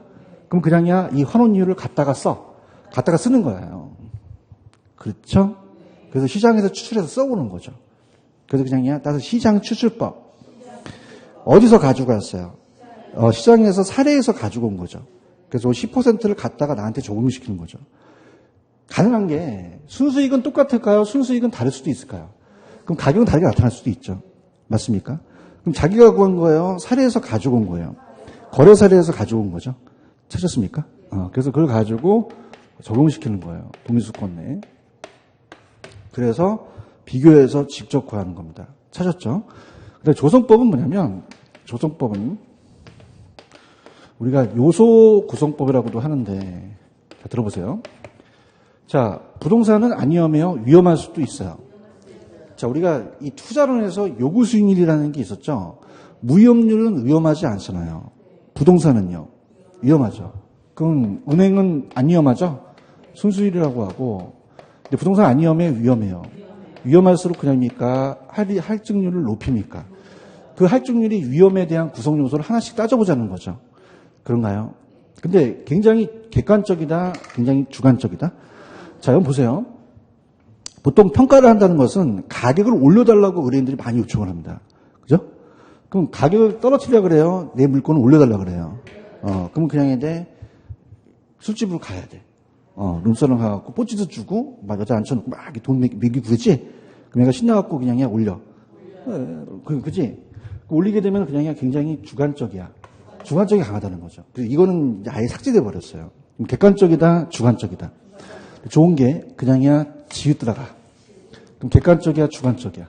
그럼 그냥이야 이 환원이율을 갖다가 쓰는 거예요. 그렇죠? 그래서 시장에서 추출해서 써보는 거죠. 그래서 그냥이야 따라서 시장 추출법. 어디서 가져갔어요? 시장에서 사례에서 가지고 온 거죠. 그래서 10%를 갖다가 나한테 적용시키는 거죠. 가능한 게 순수익은 똑같을까요? 순수익은 다를 수도 있을까요? 그럼 가격은 다르게 나타날 수도 있죠. 맞습니까? 그럼 자기가 구한 거예요? 사례에서 가지고 온 거예요? 거래 사례에서 가지고 온 거죠. 찾았습니까? 그래서 그걸 가지고 적용시키는 거예요. 동의수권 내에. 그래서 비교해서 직접 구하는 겁니다. 찾았죠? 근데 조성법은 뭐냐면 조성법은 우리가 요소 구성법이라고도 하는데 자, 들어보세요. 자, 부동산은 안 위험해요? 위험할 수도 있어요. 자, 우리가 이 투자론에서 요구 수익률이라는 게 있었죠. 무위험률은 위험하지 않잖아요. 부동산은요. 위험하죠. 그럼 은행은 안 위험하죠? 순수율이라고 하고. 근데 부동산 안 위험해? 위험해요. 위험할수록 그냥입니까? 할증률을 높입니까? 그 할증률이 위험에 대한 구성 요소를 하나씩 따져보자는 거죠. 그런가요? 근데 굉장히 객관적이다, 굉장히 주관적이다. 자, 여러분 보세요. 보통 평가를 한다는 것은 가격을 올려달라고 의뢰인들이 많이 요청을 합니다. 그죠? 그럼 가격을 떨어뜨리려고 그래요? 내 물건을 올려달라고 그래요. 그럼 그냥 이제 술집으로 가야 돼. 룸사롱 가갖고 뽀찌도 주고 막 여자 앉혀놓고 막 이렇게 돈 매기 구했지? 그럼 얘가 신나갖고 그냥 올려. 그지? 올리게 되면 그냥 굉장히 주관적이야. 주관적이 강하다는 거죠. 그래서 이거는 이제 아예 삭제돼 버렸어요. 객관적이다, 주관적이다. 좋은 게 그냥이야 지읒들어가. 그럼 객관적이야, 주관적이야.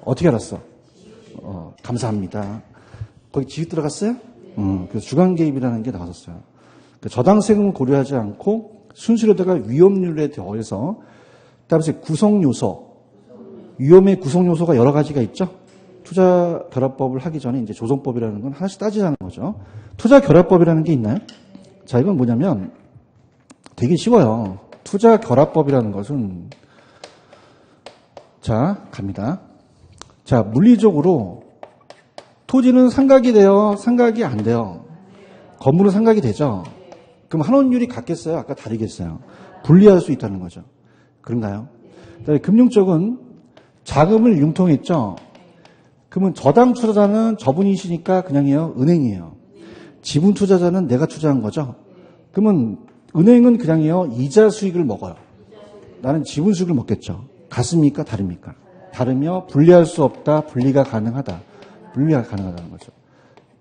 어떻게 알았어? 감사합니다. 거기 지읒 들어갔어요? 그래서 주관 개입이라는 게 나왔었어요. 그러니까 저당세금을 고려하지 않고 순수료다가 위험률에 더해서 따라서 구성 요소, 위험의 구성 요소가 여러 가지가 있죠. 투자결합법을 하기 전에 이제 조성법이라는 건 하나씩 따지자는 거죠. 투자결합법이라는 게 있나요? 자, 이건 뭐냐면 되게 쉬워요. 투자결합법이라는 것은 자, 갑니다. 자, 물리적으로 토지는 상각이 돼요? 상각이 안 돼요? 건물은 상각이 되죠? 그럼 환원율이 같겠어요? 아까 다르겠어요? 분리할 수 있다는 거죠. 그런가요? 금융 쪽은 자금을 융통했죠? 그러면 저당 투자자는 저분이시니까 그냥이에요? 은행이에요. 지분 투자자는 내가 투자한 거죠? 그러면 은행은 그냥이에요? 이자 수익을 먹어요. 나는 지분 수익을 먹겠죠. 같습니까? 다릅니까? 다르며 분리할 수 없다. 분리가 가능하다. 분리가 가능하다는 거죠.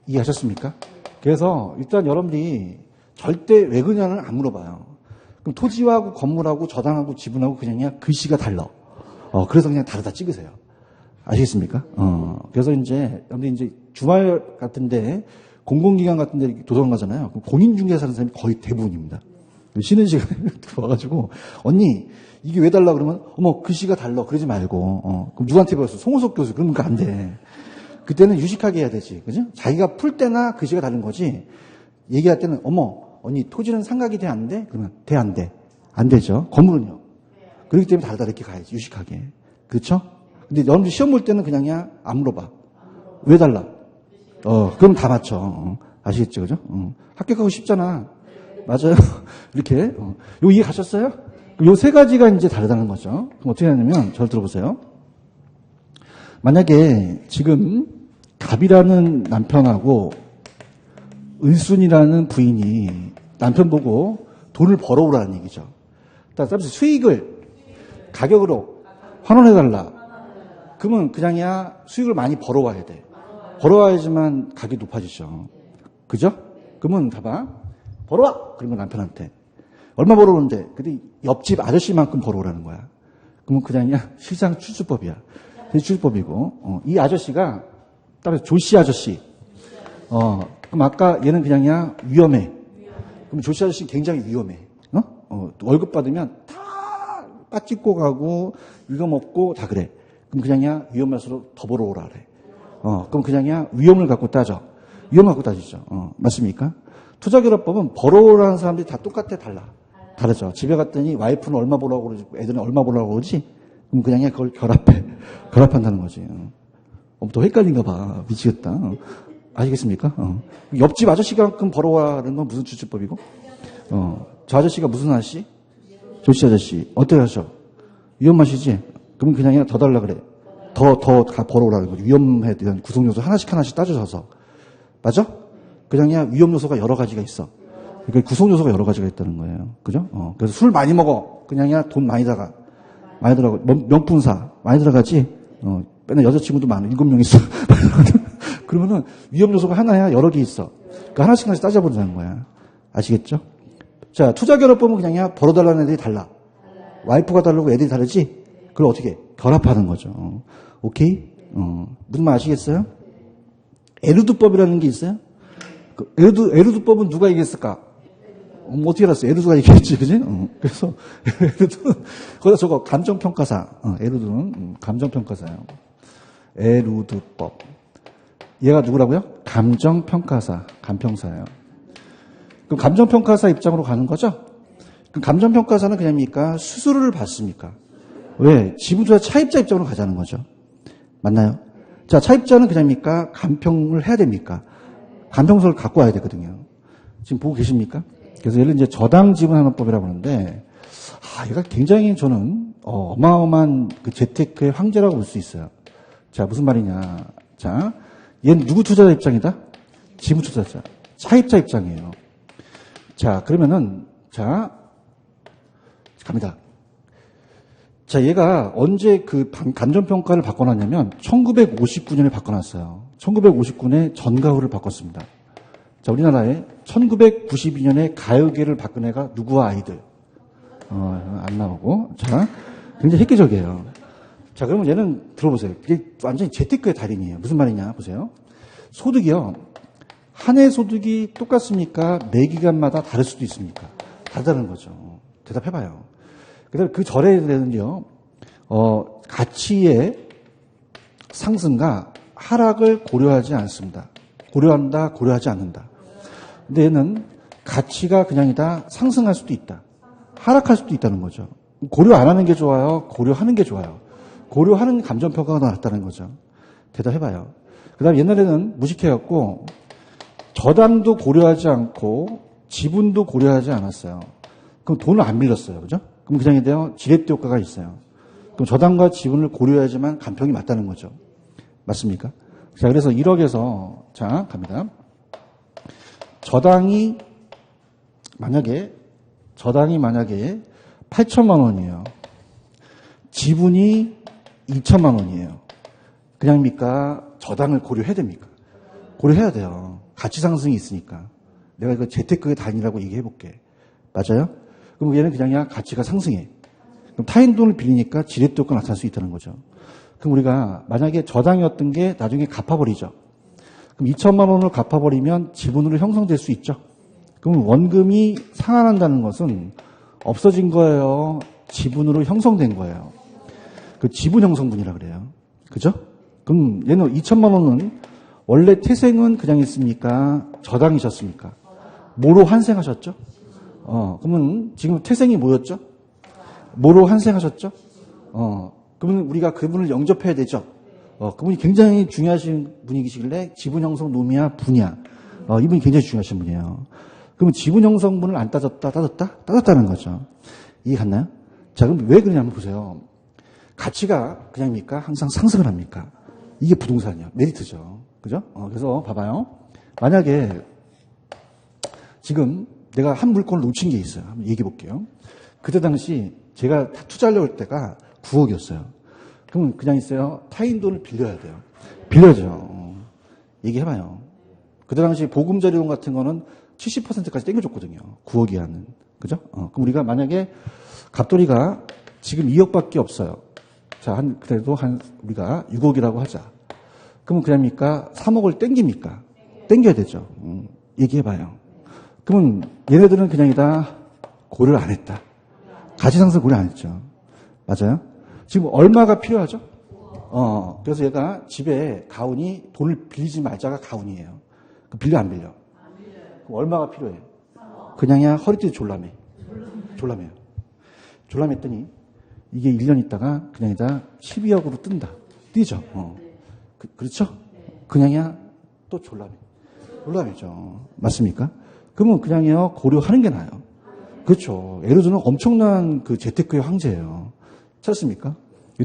이해하셨습니까? 그래서 일단 여러분들이 절대 왜 그러냐는 안 물어봐요. 그럼 토지하고 건물하고 저당하고 지분하고 그냥 글씨가 달라. 그래서 그냥 다르다 찍으세요. 아시겠습니까? 그래서 이제 여러분들 이제 주말 같은데 공공기관 같은데 도서관 가잖아요. 공인중개사 하는 사람이 거의 대부분입니다. 쉬는 시간에 와가지고 언니 이게 왜 달라 그러면 어머 글씨가 달라 그러지 말고 그럼 누구한테 배웠어? 송호석 교수 그러니까 안 돼. 그때는 유식하게 해야 되지, 그죠? 자기가 풀 때나 글씨가 다른 거지. 얘기할 때는 어머 언니 토지는 상각이 돼 안 돼? 그러면 돼 안 돼? 안 되죠. 건물은요. 그렇기 때문에 다르다 이렇게 가야지 유식하게. 그렇죠? 근데 여러분들 시험 볼 때는 그냥 안 물어봐. 왜 달라? 그럼 다 맞춰. 아시겠죠, 그죠? 합격하고 쉽잖아. 맞아요. 이렇게. 요 이해 가셨어요? 요 세 가지가 이제 다르다는 거죠. 그럼 어떻게 하냐면, 잘 들어보세요. 만약에 지금 갑이라는 남편하고 을순이라는 부인이 남편 보고 돈을 벌어오라는 얘기죠. 따라서 수익을 가격으로 환원해달라. 그러면 그냥이야 수익을 많이 벌어와야 돼. 벌어와야지만 가격이 높아지죠. 그죠? 그러면 봐봐. 벌어와! 그러면 남편한테. 얼마 벌어오는데? 근데 옆집 아저씨만큼 벌어오라는 거야. 그러면 그냥이야 시장 출주법이야. 출주법이고. 이 아저씨가 따라서 조씨 아저씨. 그럼 아까 얘는 그냥이야 위험해. 그럼 조씨 아저씨 굉장히 위험해. 월급 받으면 다 빠찍고 가고 이거 먹고 다 그래. 그럼 그냥이야 위험할수록 더 벌어오라 그래. 그럼 그냥이야 위험을 갖고 따져. 위험을 갖고 따지죠. 맞습니까? 투자결합법은 벌어오라는 사람들이 다 똑같아 다르죠. 집에 갔더니 와이프는 얼마 벌라고 그러지 애들은 얼마 벌라고 그러지? 그럼 그냥이야 그걸 결합한다는 거지. 더 헷갈린가 봐. 미치겠다. 아시겠습니까? 옆집 아저씨만큼 벌어와라는 건 무슨 추측법이고? 저 아저씨가 무슨 아저씨? 조씨 아저씨. 어떻게 하셔? 위험하시지? 그럼 그냥 더 달라 그래. 더 벌어오라는 거지. 위험에 대한 구성요소 하나씩 따져서. 맞아? 그냥 위험 요소가 여러 가지가 있어. 그러니까 구성 요소가 여러 가지가 있다는 거예요. 그죠? 그래서 술 많이 먹어. 그냥 돈 많이 들어가. 명품사 많이 들어가지. 맨날 여자친구도 많아. 7명 있어. 그러면은 위험 요소가 하나야 여러 개 있어. 그러니까 하나씩 따져보자는 거야. 아시겠죠? 자, 투자결합법은 그냥 벌어달라는 애들이 달라. 와이프가 다르고 애들이 다르지? 그걸 어떻게 결합하는 거죠. 오케이? 무슨 말 아시겠어요? 에르두법이라는 게 있어요. 그 에르두법은 누가 얘기했을까? 어떻게 알았어? 에르두가 얘기했지, 그지? 그래서 에르두는 거기다 저거 감정평가사. 에르두는 감정평가사예요. 에르두법. 얘가 누구라고요? 감정평가사, 감평사예요. 그럼 감정평가사 입장으로 가는 거죠? 그럼 감정평가사는 그냥입니까? 수수료를 받습니까? 왜? 지분투자 차입자 입장으로 가자는 거죠. 맞나요? 자, 차입자는 그냥입니까? 감평을 해야 됩니까? 감평서를 갖고 와야 되거든요. 지금 보고 계십니까? 그래서 얘를 이제 저당 지분환원법이라고 하는데, 얘가 굉장히 저는 어마어마한 그 재테크의 황제라고 볼 수 있어요. 자, 무슨 말이냐? 자, 얘는 누구 투자자 입장이다? 지분 투자자. 차입자 입장이에요. 자, 그러면은, 자, 갑니다. 자, 얘가 언제 그 감정평가를 바꿔놨냐면 1959년에 바꿔놨어요. 1959년에 전가후를 바꿨습니다. 자, 우리나라에 1992년에 가요계를 바꾼 애가 누구와 아이들? 안 나오고. 자, 굉장히 획기적이에요. 자, 그러면 얘는 들어보세요. 이게 완전히 재테크의 달인이에요. 무슨 말이냐? 보세요. 소득이요. 한 해 소득이 똑같습니까? 매 기간마다 다를 수도 있습니까? 다르다는 거죠. 대답해봐요. 그다음에 그 절에 대해서는요, 가치의 상승과 하락을 고려하지 않습니다. 고려한다, 고려하지 않는다. 근데 얘는 가치가 그냥이다, 상승할 수도 있다. 하락할 수도 있다는 거죠. 고려 안 하는 게 좋아요? 고려하는 게 좋아요? 고려하는 감정평가가 더 낫다는 거죠. 대답해봐요. 그 다음에 옛날에는 무식해갖고 저당도 고려하지 않고 지분도 고려하지 않았어요. 그럼 돈을 안 빌렸어요. 그죠? 그럼 그냥인데요. 지렛대 효과가 있어요. 그럼 저당과 지분을 고려해야지만 간평이 맞다는 거죠. 맞습니까? 자, 그래서 1억에서, 자, 갑니다. 저당이 만약에 8천만 원이에요. 지분이 2천만 원이에요. 그냥입니까? 저당을 고려해야 됩니까? 고려해야 돼요. 가치 상승이 있으니까. 내가 이거 재테크의 단위라고 얘기해 볼게. 맞아요? 그럼 얘는 그냥 가치가 상승해. 그럼 타인 돈을 빌리니까 지렛대 효과가 나타날 수 있다는 거죠. 그럼 우리가 만약에 저당이었던 게 나중에 갚아버리죠. 그럼 2천만 원을 갚아버리면 지분으로 형성될 수 있죠. 그럼 원금이 상환한다는 것은 없어진 거예요. 지분으로 형성된 거예요. 그 지분 형성분이라 그래요. 그죠? 그럼 얘는 2천만 원은 원래 태생은 그냥 있습니까? 저당이셨습니까? 뭐로 환생하셨죠? 그러면 지금 태생이 뭐였죠? 뭐로 환생하셨죠? 그러면 우리가 그분을 영접해야 되죠? 그분이 굉장히 중요하신 분이시길래 지분 형성 노미야 분야. 이분이 굉장히 중요하신 분이에요. 그러면 지분 형성분을 안 따졌다? 따졌다는 거죠. 이해 갔나요? 자, 그럼 왜 그러냐면 보세요. 가치가 그냥입니까? 항상 상승을 합니까? 이게 부동산이요. 메리트죠. 그죠? 그래서 봐봐요. 만약에 지금 내가 한 물건을 놓친 게 있어요. 한번 얘기해 볼게요. 그때 당시 제가 투자하려고 할 때가 9억이었어요. 그러면 그냥 있어요. 타인 돈을 빌려야 돼요. 빌려야죠. 얘기해봐요. 그때 당시 보금자리론 같은 거는 70%까지 땡겨줬거든요. 9억이 하는. 그죠? 그럼 우리가 만약에 갑돌이가 지금 2억밖에 없어요. 자, 그래도 우리가 6억이라고 하자. 그러면 그냥입니까? 3억을 땡깁니까? 땡겨야 되죠. 얘기해봐요. 그러면 얘네들은 그냥이다 고려를 안 했다. 가치상승 고려 안 했죠. 맞아요? 지금 얼마가 필요하죠? 그래서 얘가 집에 가훈이 돈을 빌리지 말자가 가훈이에요. 빌려 안 빌려? 그럼 얼마가 필요해? 그냥이야 허리띠 졸라매. 졸라매요. 졸라맸더니 이게 1년 있다가 그냥이다 12억으로 뜬다. 뛰죠. 그렇죠? 그냥이야 또 졸라매. 졸라매죠. 맞습니까? 그러면 그냥이요 고려하는 게 나아요. 그렇죠. 에르도는 엄청난 그 재테크의 황제예요. 찾았습니까?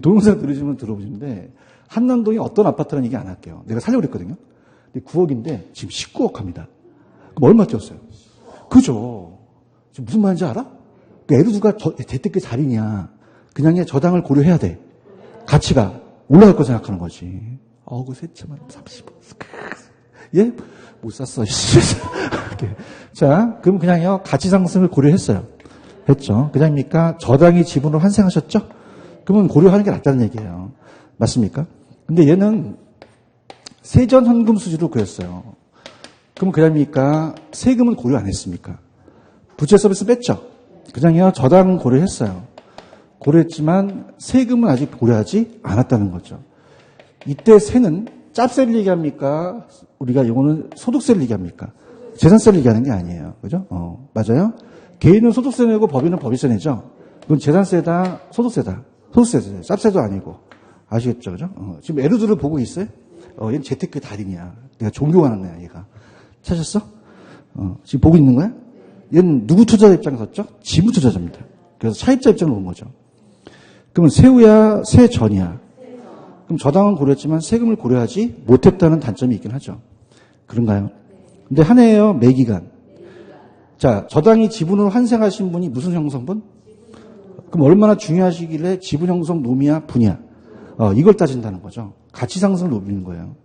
동영상 들으시면 들어보시는데 한남동에 어떤 아파트라는 얘기 안 할게요. 내가 살려고 그랬거든요. 근데 9억인데 지금 19억 합니다. 그럼 얼마 뛰었어요? 그죠. 지금 무슨 말인지 알아? 에르도가 재테크 달인이야. 그냥 저당을 고려해야 돼. 가치가 올라갈 거 생각하는 거지. 그 세차만 30억. 예? 못 샀어. 자, 그럼 그냥요, 가치 상승을 고려했어요. 했죠. 그냥입니까? 저당이 지분으로 환생하셨죠? 그러면 고려하는 게 낫다는 얘기예요. 맞습니까? 근데 얘는 세전 현금 수지로 그랬어요. 그럼 그냥입니까? 세금은 고려 안 했습니까? 부채 서비스 뺐죠? 그냥요, 저당은 고려했어요. 고려했지만 세금은 아직 고려하지 않았다는 거죠. 이때 세는 짭세를 얘기합니까? 우리가 이거는 소득세를 얘기합니까? 재산세를 얘기하는 게 아니에요. 그죠? 맞아요? 개인은 소득세 내고 법인은 법인세 내죠? 그건 재산세다, 소득세다. 소득세죠. 짭세도 아니고. 아시겠죠? 그죠? 지금 에르드를 보고 있어요? 얘는 재테크 달인이야. 내가 존경하는 애야, 얘가. 찾았어? 지금 보고 있는 거야? 얘는 누구 투자자 입장에 섰죠? 지분 투자자입니다. 그래서 차입자 입장으로 본 거죠. 그러면 세후야, 세전이야. 그럼 저당은 고려했지만 세금을 고려하지 못했다는 단점이 있긴 하죠. 그런가요? 근데 한 해예요, 매기간. 자, 저당이 지분으로 환생하신 분이 무슨 형성분? 그럼 얼마나 중요하시길래 지분 형성 노미야, 분야. 이걸 따진다는 거죠. 가치 상승을 노리는 거예요.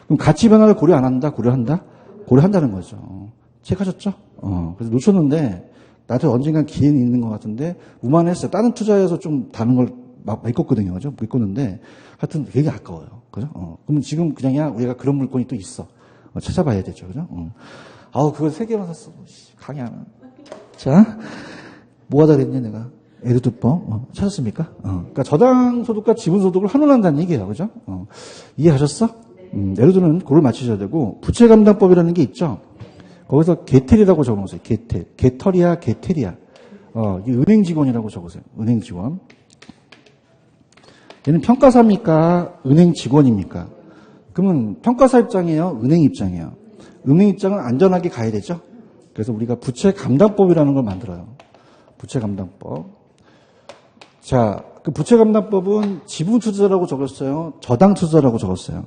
그럼 가치 변화를 고려 안 한다, 고려한다? 고려한다는 거죠. 체크하셨죠? 그래서 놓쳤는데, 나한테 언젠간 기회는 있는 것 같은데, 우만했어요. 다른 투자에서 좀 다른 걸 메꿨거든요. 그죠? 메꿨는데, 하여튼 되게 아까워요. 그죠? 그러면 지금 그냥야 우리가 그런 물건이 또 있어. 찾아봐야 되죠. 그죠? 그걸 3개만 샀어. 강의하나. 자, 뭐 하다 그랬냐, 내가. 에르두법. 찾았습니까? 그러니까 저당 소득과 지분 소득을 환원한다는 얘기예요. 그죠? 이해하셨어? 예를 들면 그걸 맞추셔야 되고, 부채감당법이라는 게 있죠. 거기서 개텔이라고 적어놓으세요. 개텔. 개털이야, 개텔이야. 이 은행 직원이라고 적으세요. 은행 직원. 얘는 평가사입니까? 은행 직원입니까? 그러면 평가사 입장이에요? 은행 입장이에요? 은행 입장은 안전하게 가야 되죠? 그래서 우리가 부채감당법이라는 걸 만들어요. 부채감당법. 자, 그 부채감당법은 지분투자라고 적었어요? 저당투자라고 적었어요?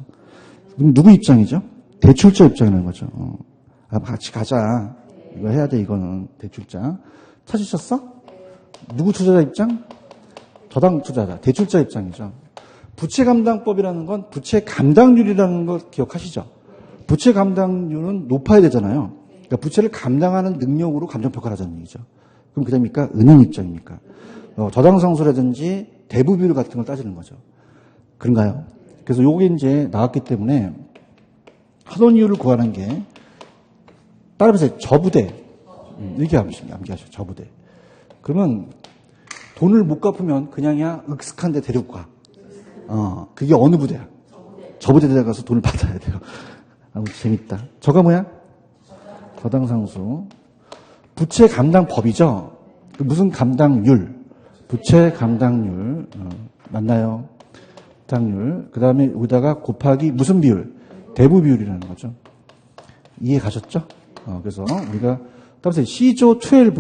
그럼 누구 입장이죠? 대출자 입장이라는 거죠. 같이 가자. 이거 해야 돼, 이거는. 대출자. 찾으셨어? 누구 투자자 입장? 저당 투자자. 대출자 입장이죠. 부채감당법이라는 건 부채감당률이라는 걸 기억하시죠? 부채감당률은 높아야 되잖아요. 그러니까 부채를 감당하는 능력으로 감정평가를 하자는 얘기죠. 그럼 그다음입니까? 은행 입장입니까? 저당상수라든지 대부비율 같은 걸 따지는 거죠. 그런가요? 그래서 요게 이제 나왔기 때문에 하돈이율을 구하는 게 따라서 저부대 이렇게 암기하셔. 저부대. 그러면 돈을 못 갚으면 그냥이야 익숙한 데 데리고 가. 그게 어느 부대야? 저부대 데려가서 돈을 받아야 돼요. 아무튼 재밌다. 저가 뭐야? 저당상수. 부채 감당법이죠. 무슨 감당률? 부채 감당률. 맞나요? 감당률. 그 다음에 여기다가 곱하기 무슨 비율? 대부 비율이라는 거죠. 이해 가셨죠? 그래서 우리가 따라서 C조 12.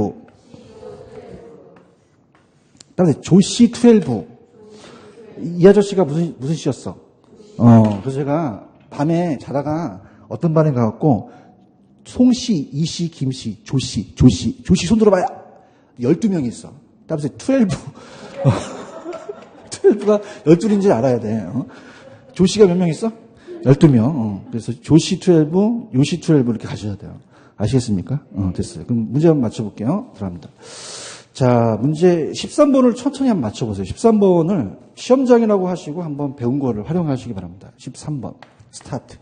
따라서 조씨 12. 이 아저씨가 무슨 씨였어? 그래서 제가 밤에 자다가 어떤 반에 가갖고 송씨, 이씨, 김씨, 조씨 손 들어봐야 12명이 있어. 따라서 12. 12가 12인지 알아야 돼. 조씨가 몇 명 있어? 12명. 그래서 조씨 12, 요씨 12 이렇게 가셔야 돼요. 아시겠습니까? 됐어요. 그럼 문제 한번 맞춰볼게요. 들어갑니다. 자, 문제 13번을 천천히 한번 맞춰보세요. 13번을 시험장이라고 하시고 한번 배운 거를 활용하시기 바랍니다. 13번. 스타트.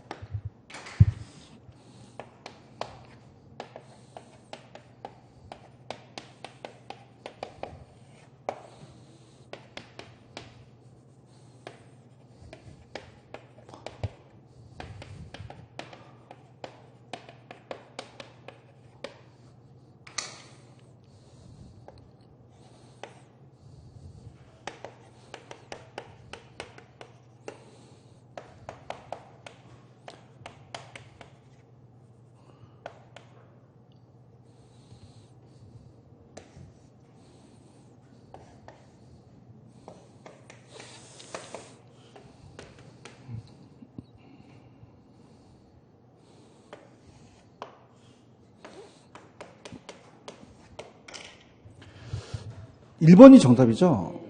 일 1번이 정답이죠.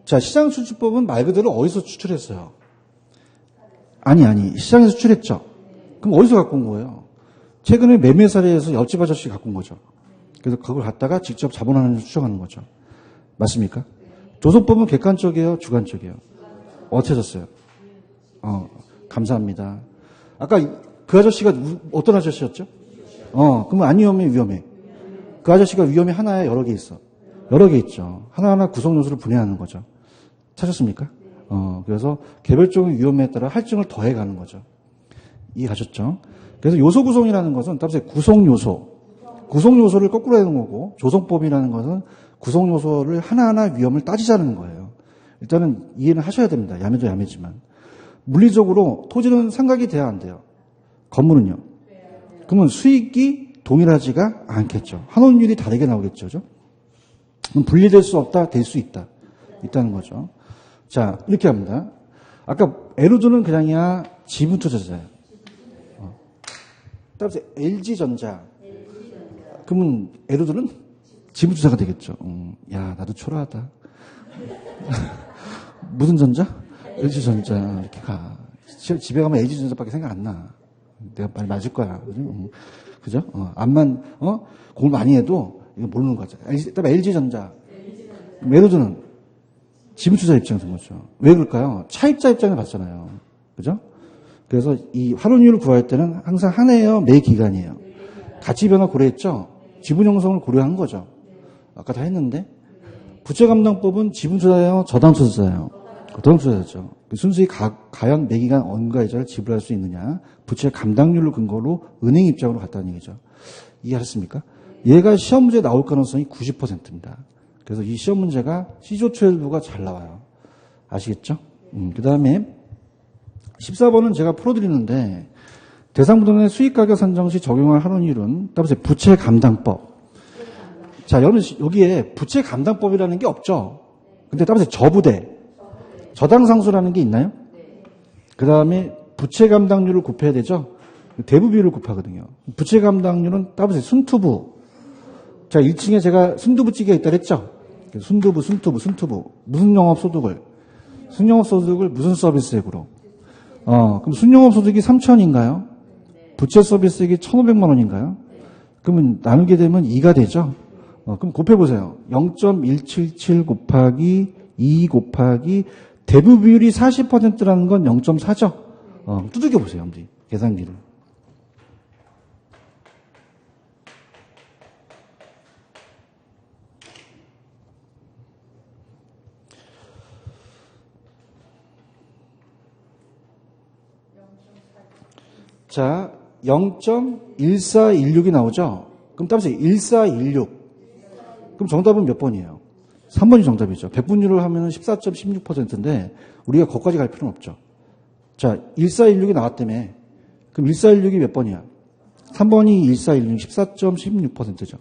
자, 시장수출법은 말 그대로 어디서 추출했어요? 아니. 시장에서 추출했죠. 그럼 어디서 갖고 온 거예요? 최근에 매매 사례에서 옆집 아저씨 갖고 온 거죠. 그래서 그걸 갖다가 직접 자본하는 추정하는 거죠. 맞습니까? 조선법은 객관적이에요? 주관적이에요? 어떻게 하셨어요? 감사합니다. 아까 그 아저씨가 어떤 아저씨였죠? 그러면 안 위험해, 위험해? 그 아저씨가 위험이 하나에 여러 개 있어. 여러 개 있죠. 하나하나 구성 요소를 분해하는 거죠. 찾았습니까? 그래서 개별적인 위험에 따라 할증을 더해가는 거죠. 이해가셨죠? 그래서 요소 구성이라는 것은 따라서 구성 요소를 거꾸로 해놓은 거고, 조성법이라는 것은 구성 요소를 하나하나 위험을 따지자는 거예요. 일단은 이해는 하셔야 됩니다. 야매도 야매지만. 물리적으로 토지는 상각이 돼야 안 돼요. 건물은요. 그러면 수익이 동일하지가 않겠죠. 환원율이 다르게 나오겠죠. 그죠? 그럼 분리될 수 없다, 될 수 있다. 있다는 거죠. 자, 이렇게 합니다. 아까 에루드는 그냥이야 지분 투자자예요. 따라서 LG전자. 그러면 에루드는 지분 투자가 되겠죠. 야, 나도 초라하다. 무슨 전자? LG전자. 이렇게 가. 집에 가면 LG전자밖에 생각 안 나. 내가 많이 맞을 거야. 그죠? 암만, 공부 많이 해도 이거 모르는 거죠. 그다음에 LG전자. 에루드는 지분투자 입장에서 보죠. 왜 그럴까요? 차입자 입장을 봤잖아요. 그죠? 그래서 이 환원율을 구할 때는 항상 한 해예요? 매 기간이에요? 가치 변화 고려했죠? 지분 형성을 고려한 거죠. 아까 다 했는데. 부채감당법은 지분투자예요? 저당투자예요? 어떤 투자자죠. 순수히 과연 매기간 언가 이자를 지불할 수 있느냐, 부채 감당률을 근거로 은행 입장으로 갔다는 얘기죠. 이해하셨습니까? 얘가 시험 문제에 나올 가능성이 90%입니다. 그래서 이 시험 문제가 시조12가 잘 나와요. 아시겠죠? 그 다음에 14번은 제가 풀어드리는데 대상부동산의 수익가격 산정 시 적용할 환원율은 따라서 부채 감당법. 자, 여러분 여기에 부채 감당법이라는 게 없죠. 근데 따라서 저부대, 저당상수라는 게 있나요? 그 다음에 부채 감당률을 곱해야 되죠. 대부 비율을 곱하거든요. 부채 감당률은 따라서 순투부. 자, 1층에 제가 순두부찌개가 있다 그랬죠. 순두부. 무슨 영업소득을? 순영업소득을 무슨 서비스액으로? 그럼 순영업소득이 3,000인가요? 부채 서비스액이 1,500만 원인가요? 그러면 나누게 되면 2가 되죠? 그럼 곱해보세요. 0.177 곱하기 2 곱하기 대부 비율이 40%라는 건 0.4죠? 두들겨보세요, 엄지. 계산기를. 자, 0.1416이 나오죠? 그럼 따라서 1416. 그럼 정답은 몇 번이에요? 3번이 정답이죠. 백분율을 하면 14.16%인데 우리가 거기까지 갈 필요는 없죠. 자, 1416이 나왔다며. 그럼 1416이 몇 번이야? 3번이 1416, 14.16%죠.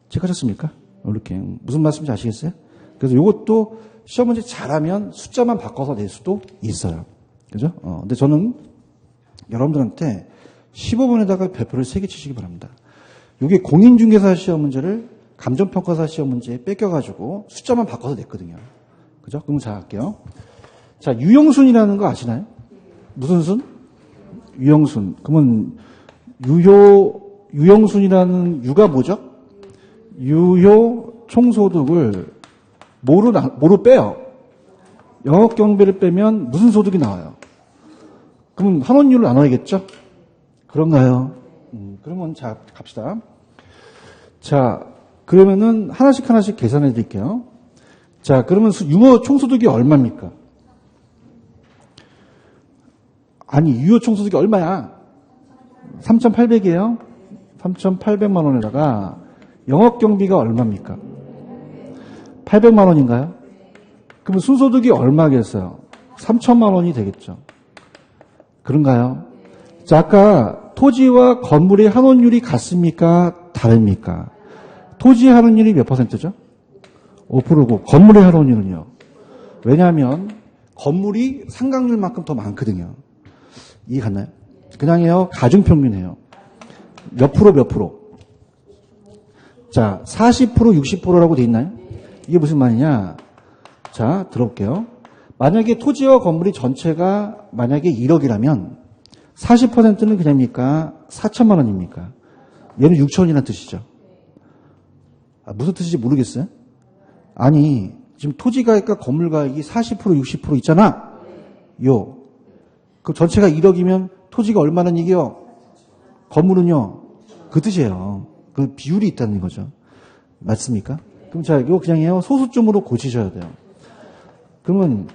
체크하셨습니까? 이렇게. 무슨 말씀인지 아시겠어요? 그래서 이것도 시험 문제 잘하면 숫자만 바꿔서 낼 수도 있어요. 그죠? 근데 저는 여러분들한테 15번에다가 별표를 3개 치시기 바랍니다. 이게 공인중개사 시험 문제를 감정평가사 시험 문제에 뺏겨가지고 숫자만 바꿔서 냈거든요. 그죠? 그럼 자, 할게요. 자, 유형순이라는 거 아시나요? 무슨 순? 유형순. 그러면 유형순이라는 유가 뭐죠? 유효 총소득을 뭐로 빼요? 영업경비를 빼면 무슨 소득이 나와요? 그럼 환원율을 나눠야겠죠? 그런가요? 그러면 자, 갑시다. 자, 그러면은 하나씩 계산해 드릴게요. 자, 그러면 유효 총소득이 얼마입니까? 아니, 유효 총소득이 얼마야? 3,800이에요? 3,800만 원에다가 영업경비가 얼마입니까? 800만 원인가요? 그럼 순소득이 얼마겠어요? 3천만 원이 되겠죠. 그런가요? 자, 아까 토지와 건물의 환원율이 같습니까? 다릅니까? 토지의 환원율이 몇 %죠? 5%고 건물의 환원율은요? 왜냐하면 건물이 상각률만큼 더 많거든요. 이해 갔나요? 그냥 해요. 가중평균해요. 몇 프로? 자, 40%, 60%라고 돼 있나요? 이게 무슨 말이냐? 자, 들어볼게요. 만약에 토지와 건물이 전체가 만약에 1억이라면 40%는 그냥입니까? 4천만 원입니까? 얘는 6천이라는 뜻이죠. 무슨 뜻인지 모르겠어요? 아니, 지금 토지 가액과 건물 가액이 40%, 60% 있잖아. 그 전체가 1억이면 토지가 얼마는 얘기요? 건물은요? 그 뜻이에요. 그 비율이 있다는 거죠. 맞습니까? 그럼 자, 이거 그냥 해요. 소수점으로 고치셔야 돼요. 그러면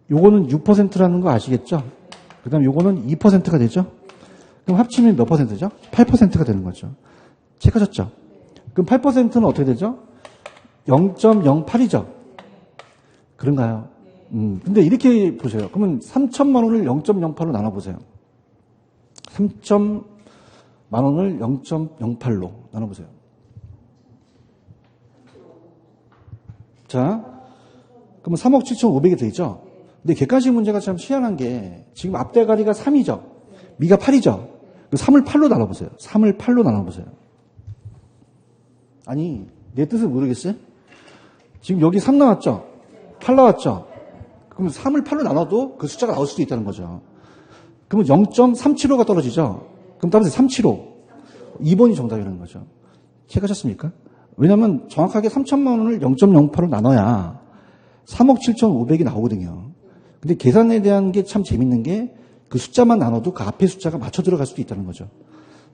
요거는 6%라는 거 아시겠죠? 그 다음 요거는 2%가 되죠? 그럼 합치면 몇 %죠? 8%가 되는 거죠. 체크하셨죠? 그럼 8%는 어떻게 되죠? 0.08이죠? 그런가요? 근데 이렇게 보세요. 그러면 3천만 원을 0.08로 나눠보세요. 3천만 원을 0.08로 나눠보세요. 자, 그러면 3억 7,500이 되죠? 근데 객관식 문제가 참 희한한 게 지금 앞대가리가 3이죠? 미가 8이죠? 3을 8로 나눠보세요. 3을 8로 나눠보세요. 아니, 내 뜻을 모르겠어요? 지금 여기 3 나왔죠? 8 나왔죠? 그럼 3을 8로 나눠도 그 숫자가 나올 수도 있다는 거죠. 그러면 0.375가 떨어지죠? 그럼 따라서 375. 2번이 정답이라는 거죠. 체크하셨습니까? 왜냐하면 정확하게 3천만 원을 0.08로 나눠야 3억 7,500이 나오거든요. 근데 계산에 대한 게 참 재밌는 게 그 숫자만 나눠도 그 앞에 숫자가 맞춰 들어갈 수도 있다는 거죠.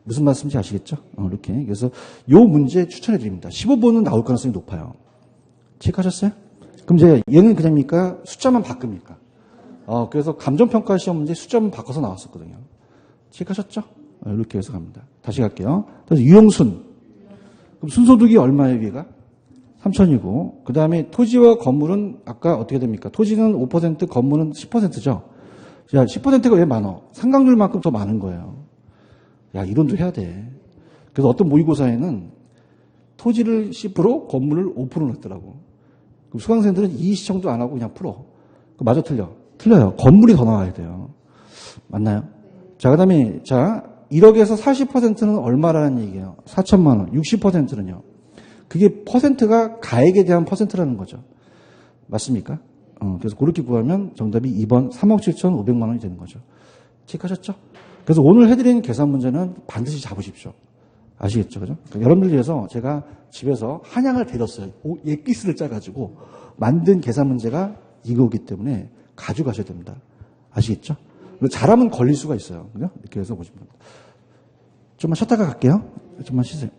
무슨 말씀인지 아시겠죠? 이렇게. 그래서 요 문제 추천해 드립니다. 15번은 나올 가능성이 높아요. 체크하셨어요? 그럼 이제 얘는 그냥입니까? 숫자만 바꿉니까? 그래서 감정평가 시험 문제 수점 바꿔서 나왔었거든요. 체크하셨죠? 이렇게 해서 갑니다. 다시 갈게요. 그래서 유용순. 그럼 순소득이 얼마예요, 위가? 3천이고. 그 다음에 토지와 건물은 아까 어떻게 됩니까? 토지는 5%, 건물은 10%죠? 야, 10%가 왜 많아? 상강률만큼 더 많은 거예요. 야, 이론도 해야 돼. 그래서 어떤 모의고사에는 토지를 10%, 건물을 5% 넣었더라고. 그럼 수강생들은 이 시청도 안 하고 그냥 풀어. 맞아, 틀려? 틀려요. 건물이 더 나와야 돼요. 맞나요? 자, 그 다음에, 1억에서 40%는 얼마라는 얘기예요? 4천만 원. 60%는요? 그게 퍼센트가 가액에 대한 퍼센트라는 거죠. 맞습니까? 그래서 그렇게 구하면 정답이 2번 3억 7천5백만 원이 되는 거죠. 체크하셨죠? 그래서 오늘 해드리는 계산 문제는 반드시 잡으십시오. 아시겠죠? 그죠? 그러니까 여러분들 위해서 제가 집에서 한양을 데렸어요. 엑기스를 짜가지고 만든 계산 문제가 이거기 때문에 가져가셔야 됩니다. 아시겠죠? 잘하면 걸릴 수가 있어요. 그죠? 이렇게 해서 보시면 됩니다. 좀만 쉬었다가 갈게요. 좀만 쉬세요.